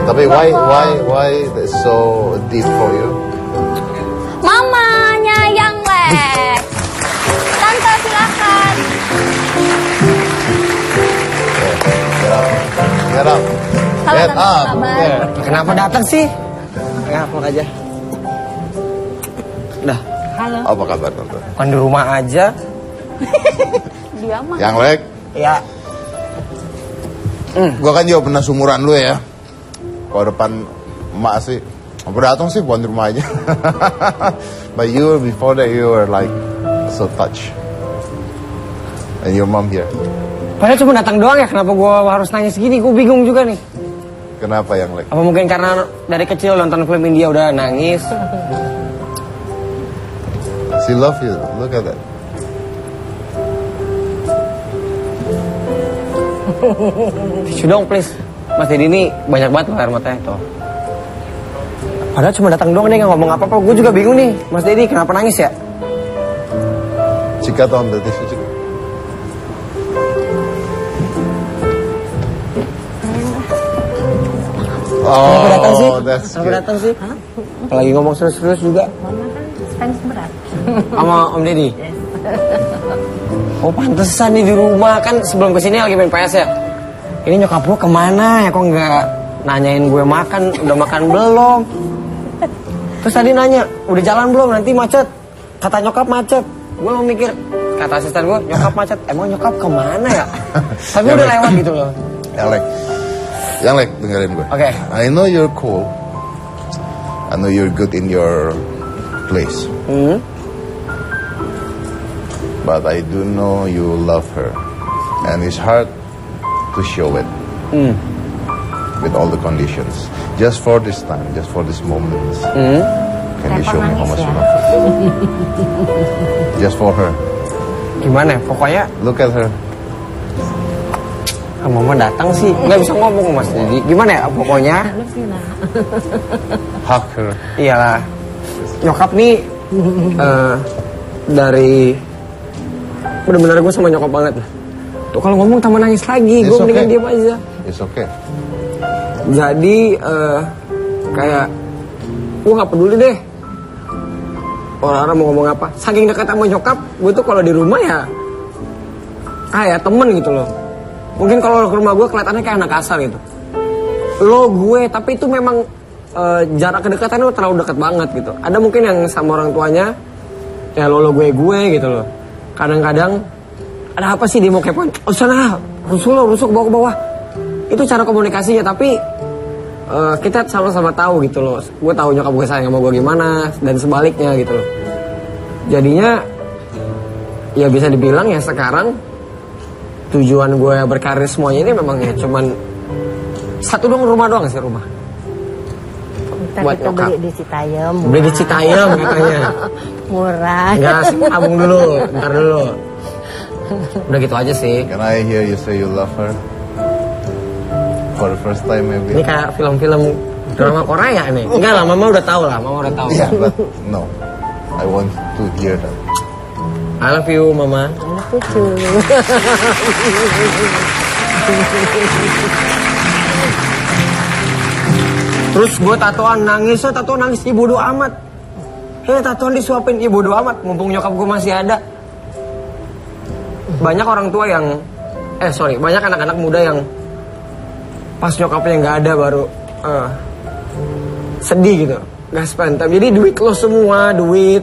A: Tapi why that's so deep for you?
B: Mamanya yang Lex. Tante silakan.
A: Get up.
B: Halo,
A: Get
B: Tante,
A: up.
B: kabar?
A: Yeah.
C: Kenapa datang sih? Ya, pulang aja. Udah,
A: Apa kabar tante?
C: bukan di rumah aja.
B: Dia mah.
A: Yang Lek,
C: Ya,
A: gua kan juga pernah sumuran lu ya. Kalau depan emak sih, apa datang sih bukan di rumah aja. But you before that you were like so touched. And your mom here.
C: padahal cuma datang doang ya. Kenapa gue harus nangis gini? Gue bingung juga nih.
A: Kenapa yang Lek?
C: Apa mungkin karena dari kecil nonton film India udah nangis?
A: She love you. Look at that.
C: Tisu dong please. Mas Dedi ini banyak banget loh air matanya tuh. Padahal cuma datang doang, dia nggak ngomong apa-apa. Gue juga bingung nih, Mas Dedi kenapa nangis ya?
A: Cika tahun berarti sih Cika.
C: Kenapa datang sih?
A: That's
C: Kenapa
A: good.
C: datang sih? Lagi ngomong serius-serius juga.
D: Mama kan fans berat.
C: Sama Om Deddy? Oh pantesan nih di rumah. Kan sebelum kesini lagi main PS ya. Ini nyokap gue kemana ya? Kok nggak nanyain gue makan? Udah makan belum? Terus tadi nanya, udah jalan belum? Nanti macet. Kata nyokap macet. Gue mau mikir, kata asisten gue, nyokap macet. Emang nyokap kemana ya? Tapi udah lewat gitu loh.
A: Yang Lek, dengerin gue.
C: Oke.
A: I know you're cool. I know you're good in your place. But I do know you love her. And it's hard to show it. With all the conditions. Just for this time, just for this moment. Can you show me how much you love her? Just for her.
C: Gimana? Pokoknya
A: Look at her.
C: Mama datang sih, nggak bisa ngomong Mas Dedi. Gimana ya? Pokoknya
A: Hug her.
C: iyalah. Nyokap nih dari benar-benar gue sama nyokap banget. Tuh kalau ngomong tambah nangis lagi, gue
A: It's
C: mendingan
A: okay.
C: diam aja.
A: It's okay.
C: Jadi kayak gue nggak peduli deh orang-orang mau ngomong apa. Saking dekat sama nyokap, gue tuh kalau di rumah ya kayak temen gitu loh. Mungkin kalau ke rumah gue kelihatannya kayak anak asal gitu. Lo gue, tapi itu memang jarak kedekatannya terlalu dekat banget gitu. Ada mungkin yang sama orang tuanya ya lo gue gitu loh. Kadang-kadang ada apa sih dia mau kepoin? Oh sana, rusuk bawa ke bawah. Itu cara komunikasinya, tapi kita sama-sama tahu gitu loh. Gue tahu nyokap gue sayang sama gue gimana dan sebaliknya gitu loh. Jadinya ya bisa dibilang ya sekarang tujuan gue berkarir semuanya ini memang ya cuman satu dong, rumah doang sih, rumah.
D: Ntar
C: Buat
D: kita
C: nyokap.
D: beli di Citayam.
C: Beli di Citayam katanya.
D: Murah.
C: Enggak, tabung dulu, ntar dulu. Udah gitu aja sih.
A: Can I hear you say you love her? For the first time maybe.
C: Ini kayak film-film drama Korea nih. Enggak lah, mama udah tahu lah, mama udah tahu.
A: Yeah, but no. I want to hear that.
C: I love you, mama.
D: Anak lucu.
C: Terus gue tatoan nangis ya bodo amat. Tatoan disuapin ya bodo amat. Mumpung nyokap gue masih ada. Banyak orang tua yang banyak anak-anak muda yang pas nyokapnya nggak ada baru sedih gitu, nggak spend time. Jadi duit lo semua, duit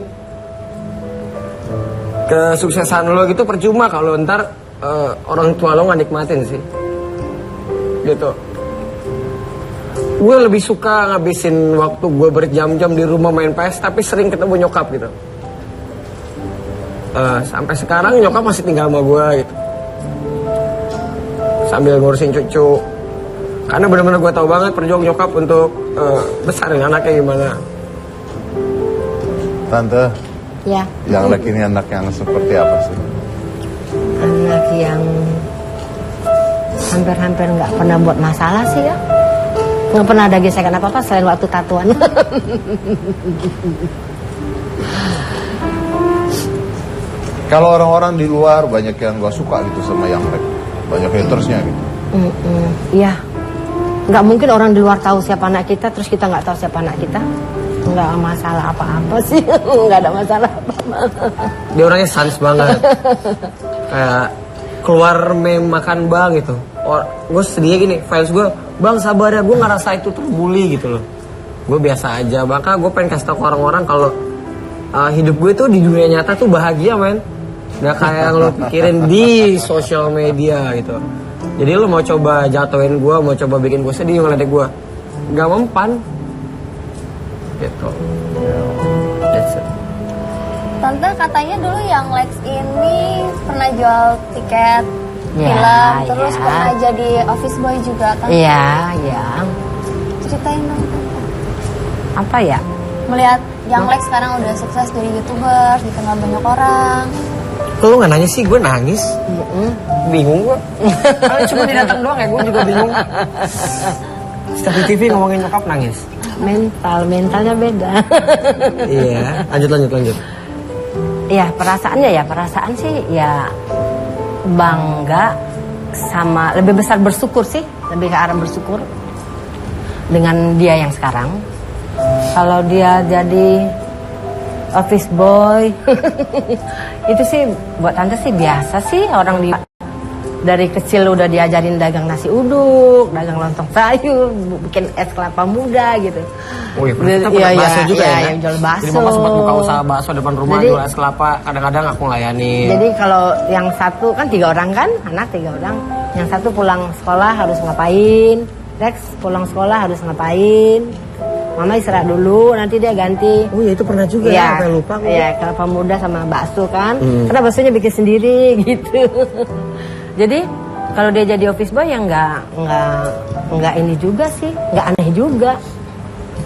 C: kesuksesan lo gitu percuma kalau ntar orang tua lo nggak nikmatin sih, gitu. Gue lebih suka ngabisin waktu gue berjam-jam di rumah main PS, tapi sering ketemu nyokap gitu. Sampai sekarang nyokap masih tinggal sama gue gitu, sambil ngurusin cucu. Karena benar-benar gue tahu banget perjuangan nyokap untuk besarin anaknya gimana.
A: Tante,
D: Ya,
A: yang Lex ini anak yang seperti apa sih?
D: anak yang hampir-hampir nggak pernah buat masalah sih ya. Nggak pernah ada gesekan apa-apa selain waktu tatuan.
A: Kalau orang-orang di luar banyak yang gak suka gitu sama yang Lex, banyak hatersnya gitu.
D: Iya, nggak mungkin orang di luar tahu siapa anak kita, terus kita nggak tahu siapa anak kita. Nggak masalah apa-apa sih, nggak ada masalah apa-apa.
C: Dia orangnya sans banget. Kayak keluar makan bang gitu. Gue sedihnya gini, files gue, bang sabar ya, gue ngerasa itu terbully gitu loh. Gue biasa aja, maka gue pengen kasih tau ke orang-orang kalau hidup gue tuh di dunia nyata tuh bahagia men. Gak kayak yang lo pikirin di sosial media gitu. Jadi lo mau coba jatuhin gue, mau coba bikin gue sedih ngeledek gue, gak mempan. Gitu. That's it.
B: Tante katanya dulu yang Lex ini pernah jual tiket
D: Ya,
B: film, terus
D: ya.
B: pernah jadi office boy juga kan?
D: Iya, iya.
B: Ceritain dong Tante.
D: Apa ya?
B: Melihat yang Lex sekarang udah sukses jadi YouTuber, dikenal banyak orang.
C: Kok lu gak nanya sih, gue nangis. Bingung gue. Cuma dia datang doang ya, gue juga bingung. Setiap di TV ngomongin nyokap nangis.
D: Mentalnya beda.
C: Iya, lanjut.
D: Ya perasaan sih ya bangga sama lebih besar bersyukur sih, lebih ke arah bersyukur dengan dia yang sekarang. Kalau dia jadi office boy itu sih buat tante sih biasa sih, orang dari kecil udah diajarin dagang nasi uduk, dagang lontong sayur, bikin es kelapa muda gitu.
C: Oh iya, kita pernah bakso juga ya?
D: Yang jual bakso.
C: Jadi mama sempat buka usaha bakso depan rumah,
D: Jadi,
C: jual es kelapa, kadang-kadang aku ngelayanin.
D: Jadi kalau yang satu kan 3 orang kan, anak 3 orang. Yang satu pulang sekolah harus ngapain, Lex pulang sekolah harus ngapain. Mama istirahat dulu, nanti dia ganti.
C: Oh iya, itu pernah juga ya, sampai lupa aku.
D: Iya, kelapa muda sama bakso kan. Karena baksonya bikin sendiri gitu. Jadi kalau dia jadi office boy ya nggak ini juga sih, nggak aneh juga.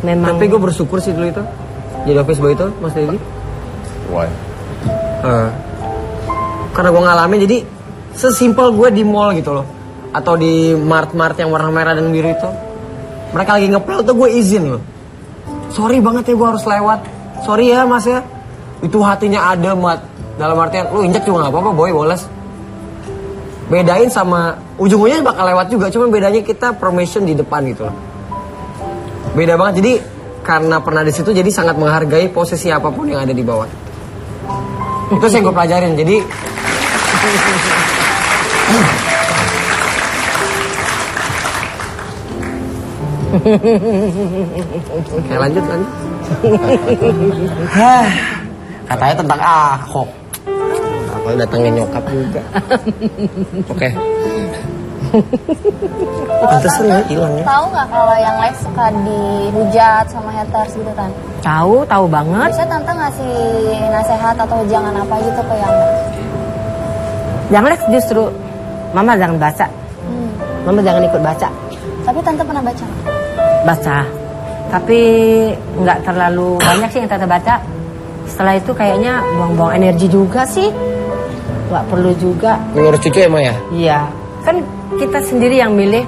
D: Memang.
C: Tapi gue bersyukur sih dulu itu jadi office boy itu, Mas Dedi.
A: Why?
C: Karena gue ngalamin, jadi sesimpel gue di mall gitu loh, atau di mart-mart yang warna merah dan biru itu, mereka lagi ngepel tuh gue izin loh. Sorry banget ya gue harus lewat. Sorry ya mas ya. Itu hatinya ada mat. Dalam artian lu injek juga gak apa-apa boy, boles. Bedain sama ujung-ujungnya bakal lewat juga, cuma bedanya kita permission di depan gitu loh. Beda banget. Jadi karena pernah di situ jadi sangat menghargai posisi apapun yang ada di bawah. Itu sih yang gue pelajarin. Jadi oke, lanjut. Katanya tentang Ahok. Apalagi datangin nyokap juga. Oke. Pantesan ya hilang ya.
B: Tahu nggak kalau yang Lex suka dihujat sama haters gitu kan?
D: Tahu banget.
B: Biasanya Tante ngasih nasihat atau jangan apa gitu ke yang Lex?
D: Yang Lex justru, Mama jangan baca. Mama jangan ikut baca.
B: Tapi Tante pernah baca nggak?
D: Baca. Tapi nggak terlalu banyak sih yang Tante baca. Setelah itu kayaknya buang-buang energi juga sih. Nggak perlu juga.
C: Ngurus cucu emang ya?
D: Iya. Kan kita sendiri yang milih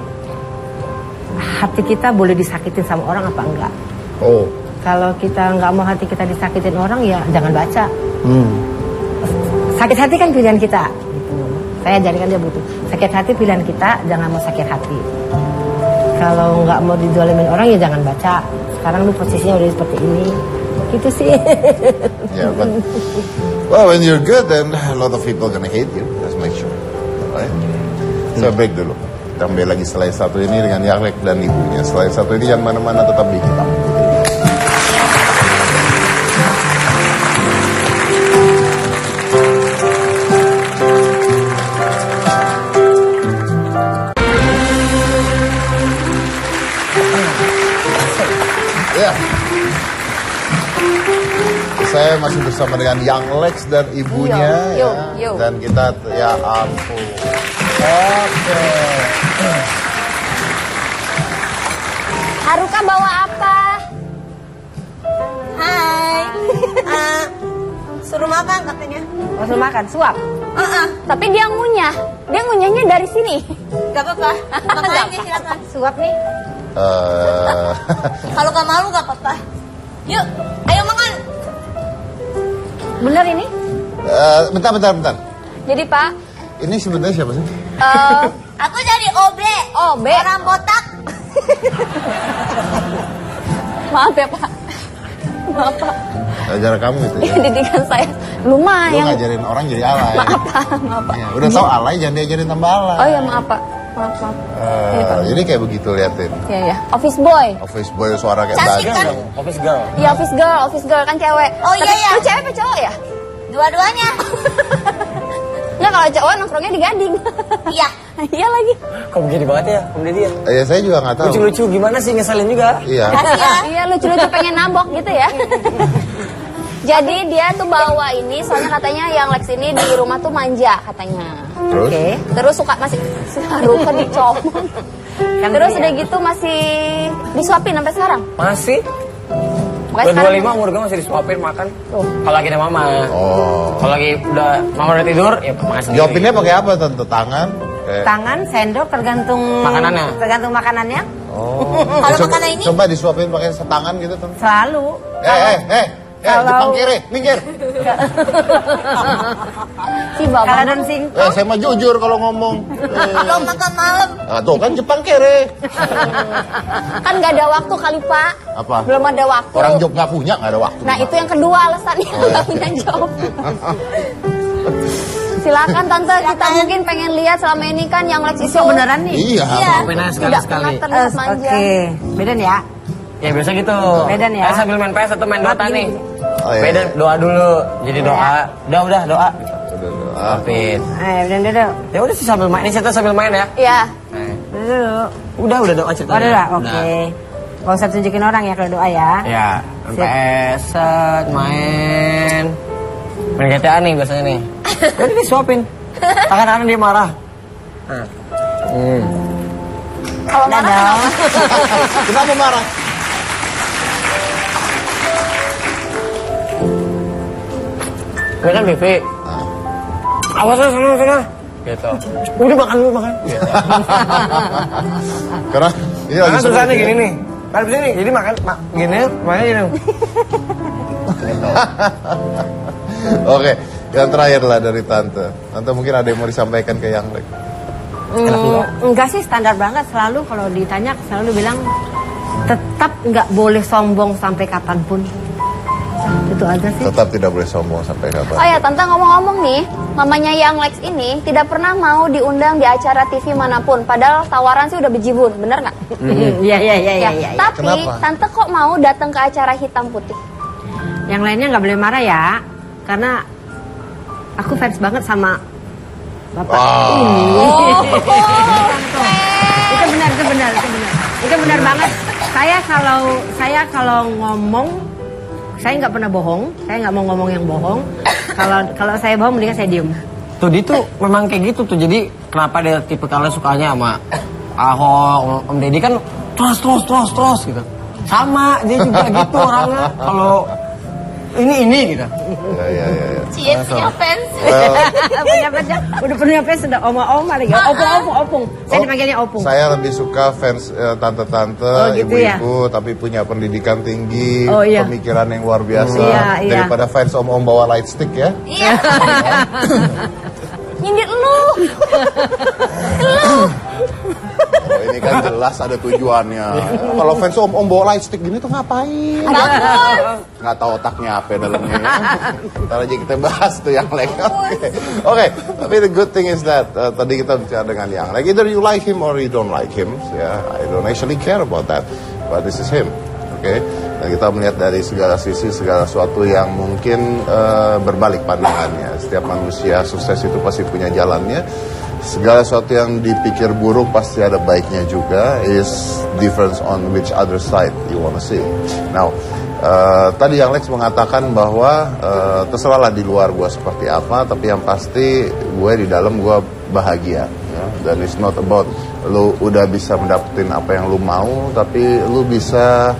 D: hati kita boleh disakitin sama orang apa enggak.
C: Oh.
D: Kalau kita nggak mau hati kita disakitin orang ya jangan baca. Sakit hati kan pilihan kita. Gitu. Saya jadikan dia butuh. Sakit hati pilihan kita, jangan mau sakit hati. Kalau nggak mau didolimin orang ya jangan baca. Sekarang lu posisinya udah seperti ini. Gitu sih.
A: Yeah, but well, when you're good, then a lot of people gonna hate you. Just make sure, right? So break dulu. Kita kembali lagi setelah satu ini dengan Yarek dan ibunya. Setelah satu ini jangan mana-mana, tetap di kita. Ya. Saya masih bersama dengan Young Lex dan ibunya
B: Yo.
A: dan kita ya ampun. Oke.
B: Haruka bawa apa? Hai.
E: Suruh makan katanya.
D: Oh, suruh makan, suap.
B: Tapi dia ngunyahnya dari sini.
E: Gak apa-apa. Makan aja silakan.
D: Suap nih.
E: Kalau gak malu gak apa-apa. Yuk, ayo makan.
D: Bener ini?
A: Bentar.
B: Jadi Pak,
A: Ini sebenarnya siapa sih?
E: Aku jadi OB.
B: OB.
E: Orang botak.
B: Maaf ya Pak. Maaf Pak.
A: Ajaran kamu itu ya?
B: Didikan saya
A: Lu
B: lumayan.
A: ngajarin orang jadi alay.
B: Maaf Pak, maaf Pak.
A: Ya, udah tau alay, jangan diajarin tambah alay.
B: Oh ya maaf Pak. Maaf. Ini, Pak.
A: Jadi kayak begitu liatin.
B: Ya. Office boy.
A: Office boy suara kayak
E: Cantik
A: bagus.
E: kan?
C: Office girl.
B: Iya office girl kan cewek.
E: Oh, iya,
B: Tapi
E: iya.
B: Lu cewek apa cowok ya?
E: Dua-duanya.
B: Nggak, kalau cowok nongkrongnya di Gading.
E: Iya.
B: Iya lagi.
C: Kok begini banget ya, Om Deddy ya?
A: Ya saya juga nggak tahu.
C: Lucu-lucu gimana sih, ngeselin juga.
A: Iya.
E: Kasih ya.
B: Iya lucu-lucu pengen nabok gitu ya. Jadi dia tuh bawa ini, soalnya katanya yang Lex ini di rumah tuh manja katanya.
A: Terus?
B: Terus suka masih lupa dicomot. Terus udah gitu masih disuapin sampai sekarang.
C: Masih?
B: Makanya
C: Udah
B: sekarang
C: 25 umur gue masih disuapin makan. Kalau lagi ada mama.
A: Oh.
C: Kalau lagi mama udah tidur, ya makan sendiri.
A: Jawabinnya pakai apa tante? Tangan?
D: Tangan, sendok, tergantung
C: Makanannya.
D: Tergantung makanannya.
A: Oh.
E: Kalau
A: Coba-
E: makanan ini?
A: Coba disuapin pakai tangan gitu tante.
D: Selalu.
A: Jepang
D: Kalau-
A: kiri, minggir.
B: si
D: Kalau
B: Babang.
D: dan singkong,
A: Saya mah jujur kalau ngomong.
E: Kalau makan malam.
A: Tuh kan Jepang kiri.
B: Kan nggak ada waktu kali Pak.
A: Apa?
B: Belum ada waktu.
A: Orang job nggak punya, nggak ada waktu.
B: Nah itu yang kedua alasannya nggak punya job. Silakan tante, kita mungkin pengen lihat selama ini kan yang Lex itu
D: beneran nih.
A: Iya.
C: Suapin aja
B: tidak pernah
C: sekali-sekali.
B: terlihat manja.
D: Oke, bedan ya.
C: Ya biasa gitu.
D: Bedan ya.
C: Saya sambil main PS atau main Dota nih.
A: Oh, iya.
C: Beda doa dulu. Jadi doa. Udah doa.
A: Udah.
C: Suapin.
D: Bedan dulu.
C: Ya udah sih sambil main. Ini saya sambil main ya.
B: Iya.
D: Bedan dulu.
C: Udah doa ceritanya.
D: Oh, udah, oke. Gak usah tunjukin orang ya kalau doa ya.
C: Ya, PS, set, main GTA nih biasanya nih. Udah disuapin. Tangan-tangan dia marah.
B: Kalau
D: Udah
B: marah
D: dong.
A: Kenapa marah?
C: Ini kan Vivi. Awas sana. Gitu. Udah makan dulu makan.
A: Karena ini lagi
C: Karena
A: seru.
C: tulisannya gini nih. Kan di sini. Jadi makan gini, makanya gini.
A: Oke, yang terakhir lah dari tante. Tante mungkin ada yang mau disampaikan ke Yang Lex.
D: Enggak sih, standar banget. Selalu kalau ditanya selalu bilang tetap nggak boleh sombong sampai kapanpun. Itu aja sih.
A: Tetap tidak boleh sombong sampai kapan.
B: Oh ya, tante ngomong-ngomong nih, mamanya Yang Lex ini tidak pernah mau diundang di acara TV manapun. Padahal tawaran sih udah bejibun, bener nggak?
D: Iya.
B: Ya. Tapi
A: Kenapa?
B: tante kok mau datang ke acara hitam putih?
D: Yang lainnya nggak boleh marah ya, karena aku fans banget sama bapak. Itu benar banget. Saya kalau ngomong, saya nggak pernah bohong. Saya nggak mau ngomong yang bohong. Kalau saya bohong, mendingan saya diem.
C: Tuh dia tuh memang kayak gitu tuh. Jadi kenapa dia tipe kalian sukanya sama Ahok, Om Deddy kan terus gitu. Sama dia juga gitu orangnya. Kalau ini gitu.
A: Ya.
E: Cie punya fans.
D: punya fans, udah punya fans, sudah oma lagi. Opung. Saya dipanggilnya Opung.
A: Saya lebih suka fans tante-tante,
D: Oh, gitu
A: ibu-ibu, tapi punya pendidikan tinggi,
D: Oh, iya.
A: pemikiran yang luar biasa.
D: Iya.
A: Daripada fans om-om bawa light stick ya.
E: Iya.
B: Nyindir lu.
A: Oh, ini kan jelas ada tujuannya. Kalau fans om-om bawa light stick gini tuh ngapain? Nggak tahu otaknya apa dalamnya. Ntar aja kita bahas tuh Yang Lex. Oke. Tapi the good thing is that tadi kita bicara dengan Yang Lex. Either you like him or you don't like him. Ya, I don't actually care about that. But this is him. Oke. Dan kita melihat dari segala sisi, segala sesuatu yang mungkin berbalik pandangannya. Setiap manusia sukses itu pasti punya jalannya. Segala sesuatu yang dipikir buruk pasti ada baiknya juga. Is difference on which other side you wanna see. Now, tadi Yang Lex mengatakan bahwa terserahlah di luar gue seperti apa, tapi yang pasti gue di dalam gue bahagia. Ya. Dan it's not about lu udah bisa mendapatkan apa yang lu mau, tapi lu bisa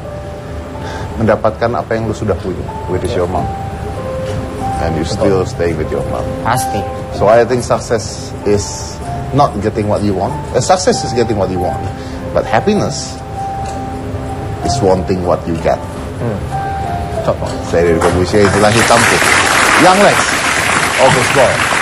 A: mendapatkan apa yang lu sudah punya, which is your mom. and you still stay with your mom.
C: Pasti.
A: So I think success is not getting what you want. Success is getting what you want, but happiness is wanting what you get.
C: Cocok.
A: Saya dari Komisi Hitam Hitam Young Lex, Office Boy.